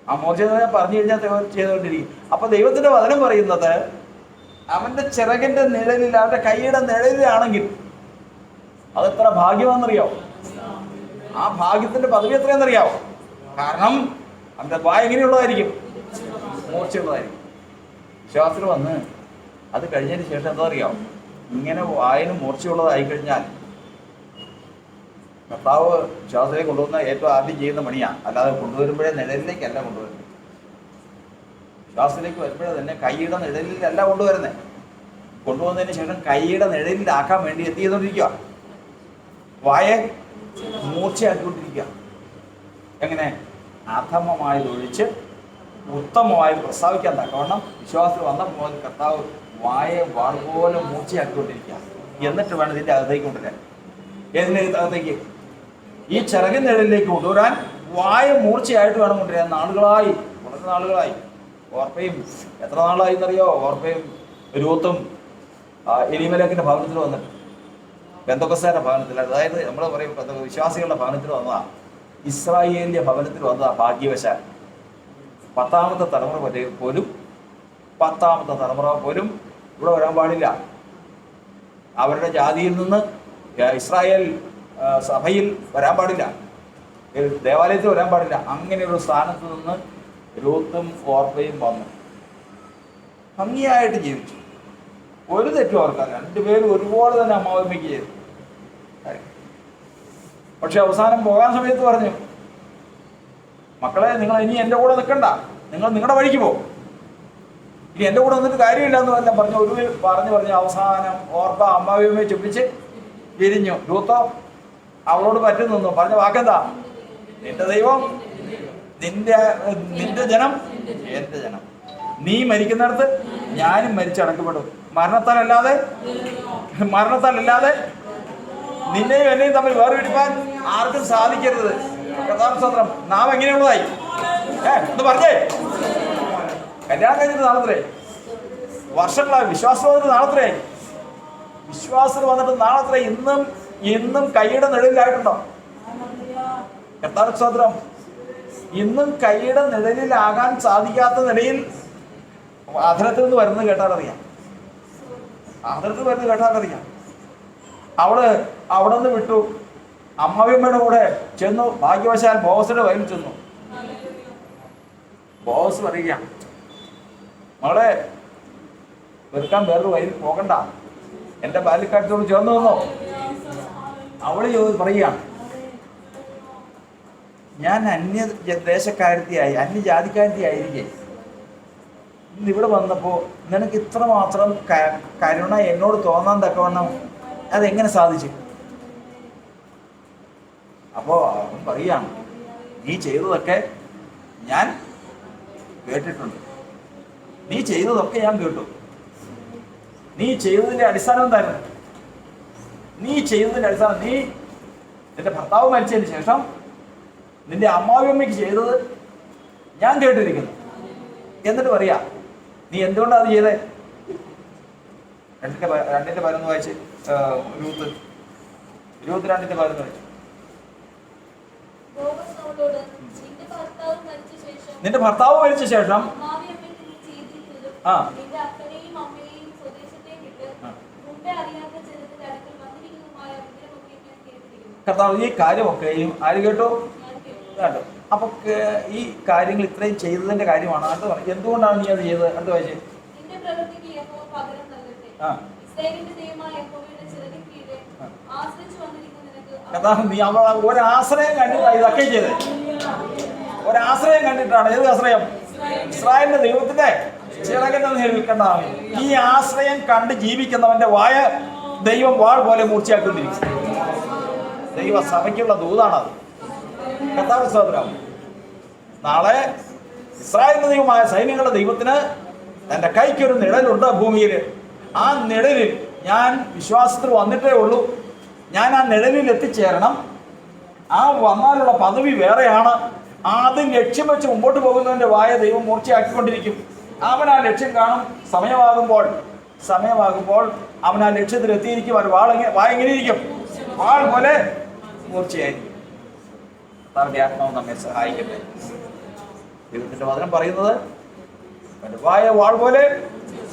ആ മൂർച്ച പറഞ്ഞു കഴിഞ്ഞാൽ ചെയ്തുകൊണ്ടിരിക്കും. അപ്പൊ ദൈവത്തിന്റെ വചനം പറയുന്നത് അവന്റെ ചിറകിന്റെ നിഴലിൽ, അവന്റെ കൈയുടെ നിഴലിലാണെങ്കിൽ അതെത്ര ഭാഗ്യമാണെന്നറിയാവോ? ആ ഭാഗ്യത്തിന്റെ പദവി എത്രയെന്നറിയാവോ? കാരണം അവന്റെ വായ എങ്ങനെയുള്ളതായിരിക്കും? മൂർച്ചയുള്ളതായിരിക്കും. വിശ്വാസത്തിൽ വന്ന് അത് കഴിഞ്ഞതിന് ശേഷം എന്താ അറിയാമോ? ഇങ്ങനെ വായന മൂർച്ചയുള്ളതായി കഴിഞ്ഞാൽ കർത്താവ് വിശ്വാസത്തിലേക്ക് കൊണ്ടുവന്ന ഏറ്റവും ആദ്യം ചെയ്യുന്ന പണിയാണ്. അല്ലാതെ കൊണ്ടുവരുമ്പോഴേ നിഴലിലേക്കല്ല കൊണ്ടുവരുന്നത്. വിശ്വാസത്തിലേക്ക് വരുമ്പോഴേ തന്നെ കൈയുടെ നിഴലിലല്ല കൊണ്ടുവരുന്നത്. കൊണ്ടുവന്നതിന് ശേഷം കൈയുടെ നിഴലിലാക്കാൻ വേണ്ടി എന്ത് ചെയ്തുകൊണ്ടിരിക്കുക? വായ മൂർച്ചയാക്കിക്കൊണ്ടിരിക്കുക. എങ്ങനെ? അധമമായതൊഴിച്ച് ഉത്തമമായത് പ്രസ്താവിക്കാൻ തക്കവണ്ണം വിശ്വാസത്തിൽ വന്നപ്പോൾ കർത്താവ് വായ വാൾപോലെ മൂർച്ചയാക്കിക്കൊണ്ടിരിക്കുക. എന്നിട്ട് വേണം ഇതിൻ്റെ അകത്തേക്ക് കൊണ്ടുവരാൻ. ഏതിൻ്റെ അകത്തേക്ക്? ഈ ചിറകിൻ നിഴലിലേക്ക് കൊണ്ടുവരാൻ വായ മൂർച്ചയായിട്ട് വേണം കൊണ്ടുവരാൻ. നാളുകളായി, വളരെ നാളുകളായി. ഓർപ്പയും എത്ര നാളായി എന്നറിയോ? ഓർപ്പയും രൂത്തും എലീമേലെക്കിന്റെ ഭവനത്തിൽ വന്നിട്ട്, പെന്തക്കോസ്താരുടെ ഭവനത്തിൽ, അതായത് നമ്മൾ പറയും വിശ്വാസികളുടെ ഭവനത്തിൽ വന്നതാ, ഇസ്രായേലിന്റെ ഭവനത്തിൽ വന്നതാ. ഭാഗ്യവശാൽ 10ാമത്തെ തലമുറ പോലും 10ാമത്തെ തലമുറ പോലും ഇവിടെ വരാൻ പാടില്ല. അവരുടെ ജാതിയിൽ നിന്ന് ഇസ്രായേൽ സഭയിൽ വരാൻ പാടില്ല, ദേവാലയത്തിൽ വരാൻ പാടില്ല. അങ്ങനെയൊരു സ്ഥാനത്ത് നിന്ന് രൂത്തും ഓർപ്പയും വന്നു, ഭംഗിയായിട്ട് ജീവിച്ചു. ഒരു തെറ്റും ഓർക്കാൻ. രണ്ടുപേരും ഒരുപോലെ തന്നെ അമ്മാവമ്മയ്ക്ക് ചെയ്തു. പക്ഷെ അവസാനം പോകാൻ സമയത്ത് പറഞ്ഞു, മക്കളെ നിങ്ങൾ ഇനി എൻ്റെ കൂടെ നിൽക്കണ്ട, നിങ്ങൾ നിങ്ങളുടെ വഴിക്ക് പോകും, ഇനി എൻ്റെ കൂടെ നിന്നിട്ട് കാര്യമില്ല എന്ന് എല്ലാം പറഞ്ഞു. ഒരു പറഞ്ഞു അവസാനം ഓർപ്പ അമ്മാവിയമ്മയെ ചുപ്പിച്ച് പിരിഞ്ഞു. രൂത്തോ അവളോട് പറ്റി നിന്നു. പറഞ്ഞ വാക്കെന്താ? നിന്റെ ദൈവം, നിന്റെ ജനം എൻ്റെ ജനം. നീ മരിക്കുന്നിടത്ത് ഞാനും മരിച്ചടക്കപ്പെടും. മരണത്താലല്ലാതെ നിന്നെയും എന്നെയും തമ്മിൽ വേർപിടിപ്പാൻ ആർക്കും സാധിക്കരുത്. കഥാസ്തോത്രം. നാം എങ്ങനെയുള്ളതായി? ഒന്ന് പറഞ്ഞേ. കല്യാണം കഴിഞ്ഞിട്ട് നാളത്രേ, വർഷങ്ങളായി. വിശ്വാസം വന്നിട്ട് നാളത്രേ, വിശ്വാസം വന്നിട്ട് നാളത്രേ. ഇന്നും കൈയുടെ നിഴലിലായിട്ടുണ്ടോ? കർത്താസ്തോത്രം. ഇന്നും കൈയുടെ നിഴലിലാകാൻ സാധിക്കാത്ത നിലയിൽ ആദരത്തിൽ നിന്ന് വരുന്നത് കേട്ടാലറിയാം. ആദരത്തിൽ വരുന്നത് കേട്ടാലറിയാം. അവള് അവിടെ നിന്ന് വിട്ടു, അമ്മാവിയമ്മയുടെ കൂടെ ചെന്നു. ഭാഗ്യവശാൽ ബോസിന്റെ വയലിൽ ചെന്നു. ബോസ് പറയുക, മകളെ വെറുക്കാൻ വേറൊരു വയലിൽ പോകണ്ട, എൻ്റെ ബാല്യക്കാരത്തോട് ചേർന്ന് നിന്നോ. അവള് പറയുക, ഞാൻ അന്യദേശക്കാരത്തിയായി, അന്യജാതിക്കാരത്തിയായിരിക്കെ ഇന്നിവിടെ വന്നപ്പോൾ നിനക്ക് ഇത്രമാത്രം കരുണ എന്നോട് തോന്നാൻ തക്കവണ്ണം അതെങ്ങനെ സാധിച്ചു? അപ്പോൾ അവൻ പറയുകയാണ്, നീ ചെയ്തതൊക്കെ ഞാൻ കേട്ടിട്ടുണ്ട്, നീ ചെയ്തതൊക്കെ ഞാൻ കേട്ടു. നീ ചെയ്തതിൻ്റെ അടിസ്ഥാനം എന്തായിരുന്നു? നീ നിന്റെ ഭർത്താവ് മരിച്ചതിന് ശേഷം നിന്റെ അമ്മാവിയമ്മയ്ക്ക് ചെയ്തത് ഞാൻ കേട്ടിരിക്കുന്നു. എന്നിട്ട് പറയാ, നീ എന്തുകൊണ്ടാണ് അത് ചെയ്തേ? 2:11 വായിച്ച്. രൂത്ത് 2:11 വായിച്ചു. നിന്റെ ഭർത്താവ് മരിച്ച ശേഷം കർത്താവ് ഈ കാര്യമൊക്കെയും ആര് കേട്ടോ? കേട്ടോ. അപ്പൊ ഈ കാര്യങ്ങൾ ഇത്രയും ചെയ്തതിന്റെ കാര്യമാണ്. അടുത്ത പറഞ്ഞു, എന്തുകൊണ്ടാണ് നീ അത് ചെയ്തത്? അടുത്ത വായിച്ചേ. കർത്താവ്, നീ ഒരാശ്രയം കണ്ടിട്ടാണ് ഇതൊക്കെ ചെയ്തത്. ഒരാശ്രയം കണ്ടിട്ടാണ്. ഏത് ആശ്രയം? ഇസ്രായേലിന്റെ ദൈവത്തിന്റെ ചിറകിന്റെ നിൽക്കേണ്ടതാണ്. ഈ ആശ്രയം കണ്ട് ജീവിക്കുന്നവന്റെ വായ ദൈവം വാൾ പോലെ മൂർച്ചയാക്കൊണ്ടിരിക്കും. ദൈവ സഭയ്ക്കുള്ള ദൂതാണത്. കർത്താവ് സ്തോത്രം. നാളെ ഇസ്രായേലിന്റെ ദൈവമായ സൈന്യങ്ങളുടെ ദൈവത്തിന് തൻ്റെ കൈക്കൊരു നിഴലുണ്ട് ഭൂമിയിൽ. ആ നിഴലിൽ ഞാൻ വിശ്വാസത്തിൽ വന്നിട്ടേ ഉള്ളൂ. ഞാൻ ആ നിഴലിൽ എത്തിച്ചേരണം. ആ വന്നാലുള്ള പദവി വേറെയാണ്. അത് ലക്ഷ്യം വെച്ച് മുമ്പോട്ട് പോകുന്നവൻ്റെ വായ ദൈവം മൂർച്ചയാക്കിക്കൊണ്ടിരിക്കും. അവൻ ആ ലക്ഷ്യം കാണും. സമയമാകുമ്പോൾ അവൻ ആ ലക്ഷ്യത്തിൽ എത്തിയിരിക്കും. അവൻ വായ എങ്ങനെ ഇരിക്കും? വാൾ പോലെ മൂർച്ചയായിരിക്കും. കർത്താവിന്റെ ആത്മാവ് നമ്മെ സഹായിക്കട്ടെ. ദൈവത്തിന്റെ വചനം പറയുന്നത് അവന്റെ വായ വാൾ പോലെ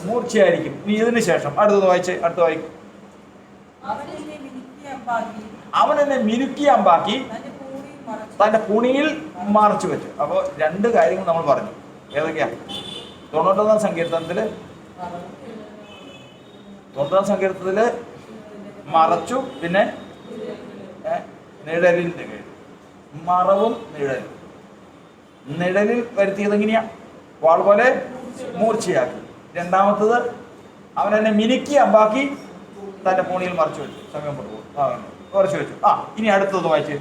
മൂർച്ചയായിരിക്കും. ഇനി ഇതിന് ശേഷം അടുത്ത വായിക്കും. അവൻ എന്നെ മിനുക്കി അമ്പാക്കി തന്റെ പൂണിയിൽ മറച്ചു വെച്ചു. അപ്പോൾ രണ്ട് കാര്യങ്ങൾ നമ്മൾ പറഞ്ഞു. ഏതൊക്കെയാ? 91-ാം സങ്കീർത്തനത്തില് മറച്ചു, പിന്നെ നിഴലിന്റെ കീഴിൽ. മറവും നിഴലും. നിഴലിൽ വരുത്തിയത് എങ്ങനെയാ? വാൾ പോലെ മൂർച്ചയാക്കി. രണ്ടാമത്തത് അവൻ എന്നെ മിനുക്കി അമ്പാക്കി തന്റെ പൂണിയിൽ മറച്ചു വെച്ചു. സമയം മറച്ചു വെച്ചു. ഇനി അടുത്തത് വായിച്ച്.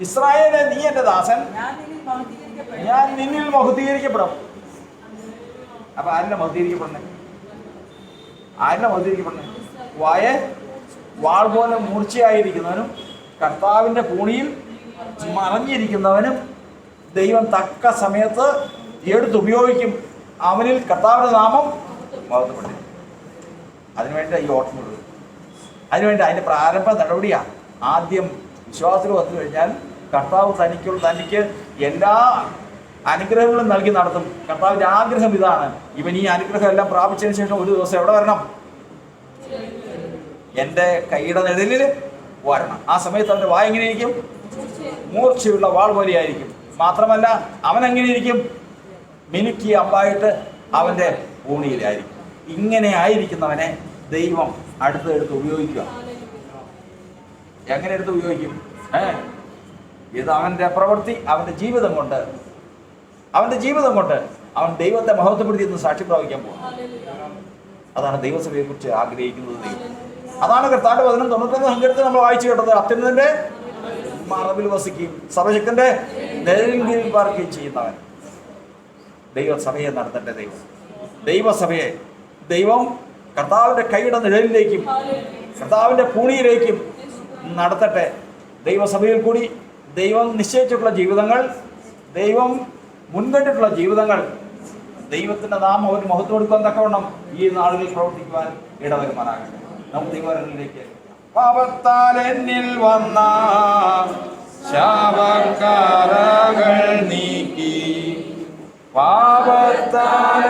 ഇസ്രായേലേ നീ എന്റെ ദാസൻ, ഞാൻ നിന്നിൽ മഹത്വീകരിക്കപ്പെടും. അപ്പൊ ആരിനെ മഹത്വീകരിക്കപ്പെടണേ? വാൾ പോലെ മൂർച്ചയായിരിക്കുന്നവനും കർത്താവിന്റെ പൂണിയിൽ മറഞ്ഞിരിക്കുന്നവനും ദൈവം തക്ക സമയത്ത് എടുത്തുപയോഗിക്കും. അവനിൽ കർത്താവിന്റെ നാമം മഹത്വപ്പെട്ടു. അതിനുവേണ്ടി ഈ ഓട്ടം കൊടുക്കും. അതിനുവേണ്ടി അതിന്റെ പ്രാരംഭ നടപടിയാ. ആദ്യം വിശ്വാസത്തിൽ വന്നു കഴിഞ്ഞാൽ കർത്താവ് തനിക്ക് എല്ലാ അനുഗ്രഹങ്ങളും നൽകി നടത്തും. കർത്താവിന്റെ ആഗ്രഹം ഇതാണ്. ഇവൻ ഈ അനുഗ്രഹം എല്ലാം പ്രാപിച്ചതിന് ശേഷം ഒരു ദിവസം എവിടെ വരണം? എൻ്റെ കൈയുടെ നിഴലിൽ വരണം. ആ സമയത്ത് അവന്റെ വായ എങ്ങനെയിരിക്കും? മൂർച്ചയുള്ള വാൾ പോലെയായിരിക്കും. മാത്രമല്ല അവൻ എങ്ങനെയിരിക്കും? മിനുക്കി അമ്പായിട്ട് അവന്റെ പൂണിയിലായിരിക്കും. ഇങ്ങനെ ആയിരിക്കുന്നവനെ ദൈവം എടുത്ത് ഉപയോഗിക്കുക. എങ്ങനെ എടുത്ത് ഉപയോഗിക്കും? ഇത് അവന്റെ പ്രവൃത്തി, അവന്റെ ജീവിതം കൊണ്ട് അവൻ ദൈവത്തെ മഹത്വപ്പെടുത്തി എന്ന് സാക്ഷി പ്രാപിക്കാൻ പോകും. അതാണ് ദൈവസഭയെ കുറിച്ച് ആഗ്രഹിക്കുന്നത് ദൈവം. അതാണ് കർത്താവിന്റെ വചനം 91-ാം സങ്കീർത്തനം നമ്മൾ വായിച്ചു കേട്ടത്. അത്യുന്നതന്റെ മറവിൽ വസിക്കുകയും സർവശക്തന്റെ നിഴലിൻ കീഴിൽ പാർക്കുകയും ചെയ്യുന്നവൻ. ദൈവസഭയെ നടത്തട്ടെ. ദൈവസഭയെ ദൈവം കർത്താവിന്റെ കൈയുടെ നിഴലിലേക്കും കർത്താവിന്റെ പൂണിയിലേക്കും നടത്തട്ടെ. ദൈവസഭയിൽ കൂടി ദൈവം നിശ്ചയിച്ചിട്ടുള്ള ജീവിതങ്ങൾ, ദൈവം മുൻകണ്ടിട്ടുള്ള ജീവിതങ്ങൾ, ദൈവത്തിന്റെ നാമം ഒരു മഹത്വം കൊടുക്കാൻ തക്കവണ്ണം ഈ നാളുകളിൽ പ്രവർത്തിക്കുവാൻ ഇടവരുമാനാകട്ടെ. നമുക്ക് ദൈവങ്ങളിലേക്ക്. പാപത്താൽ എന്നിൽ വന്ന ശാപക്കറകൾ നീക്കി, പാപത്താൽ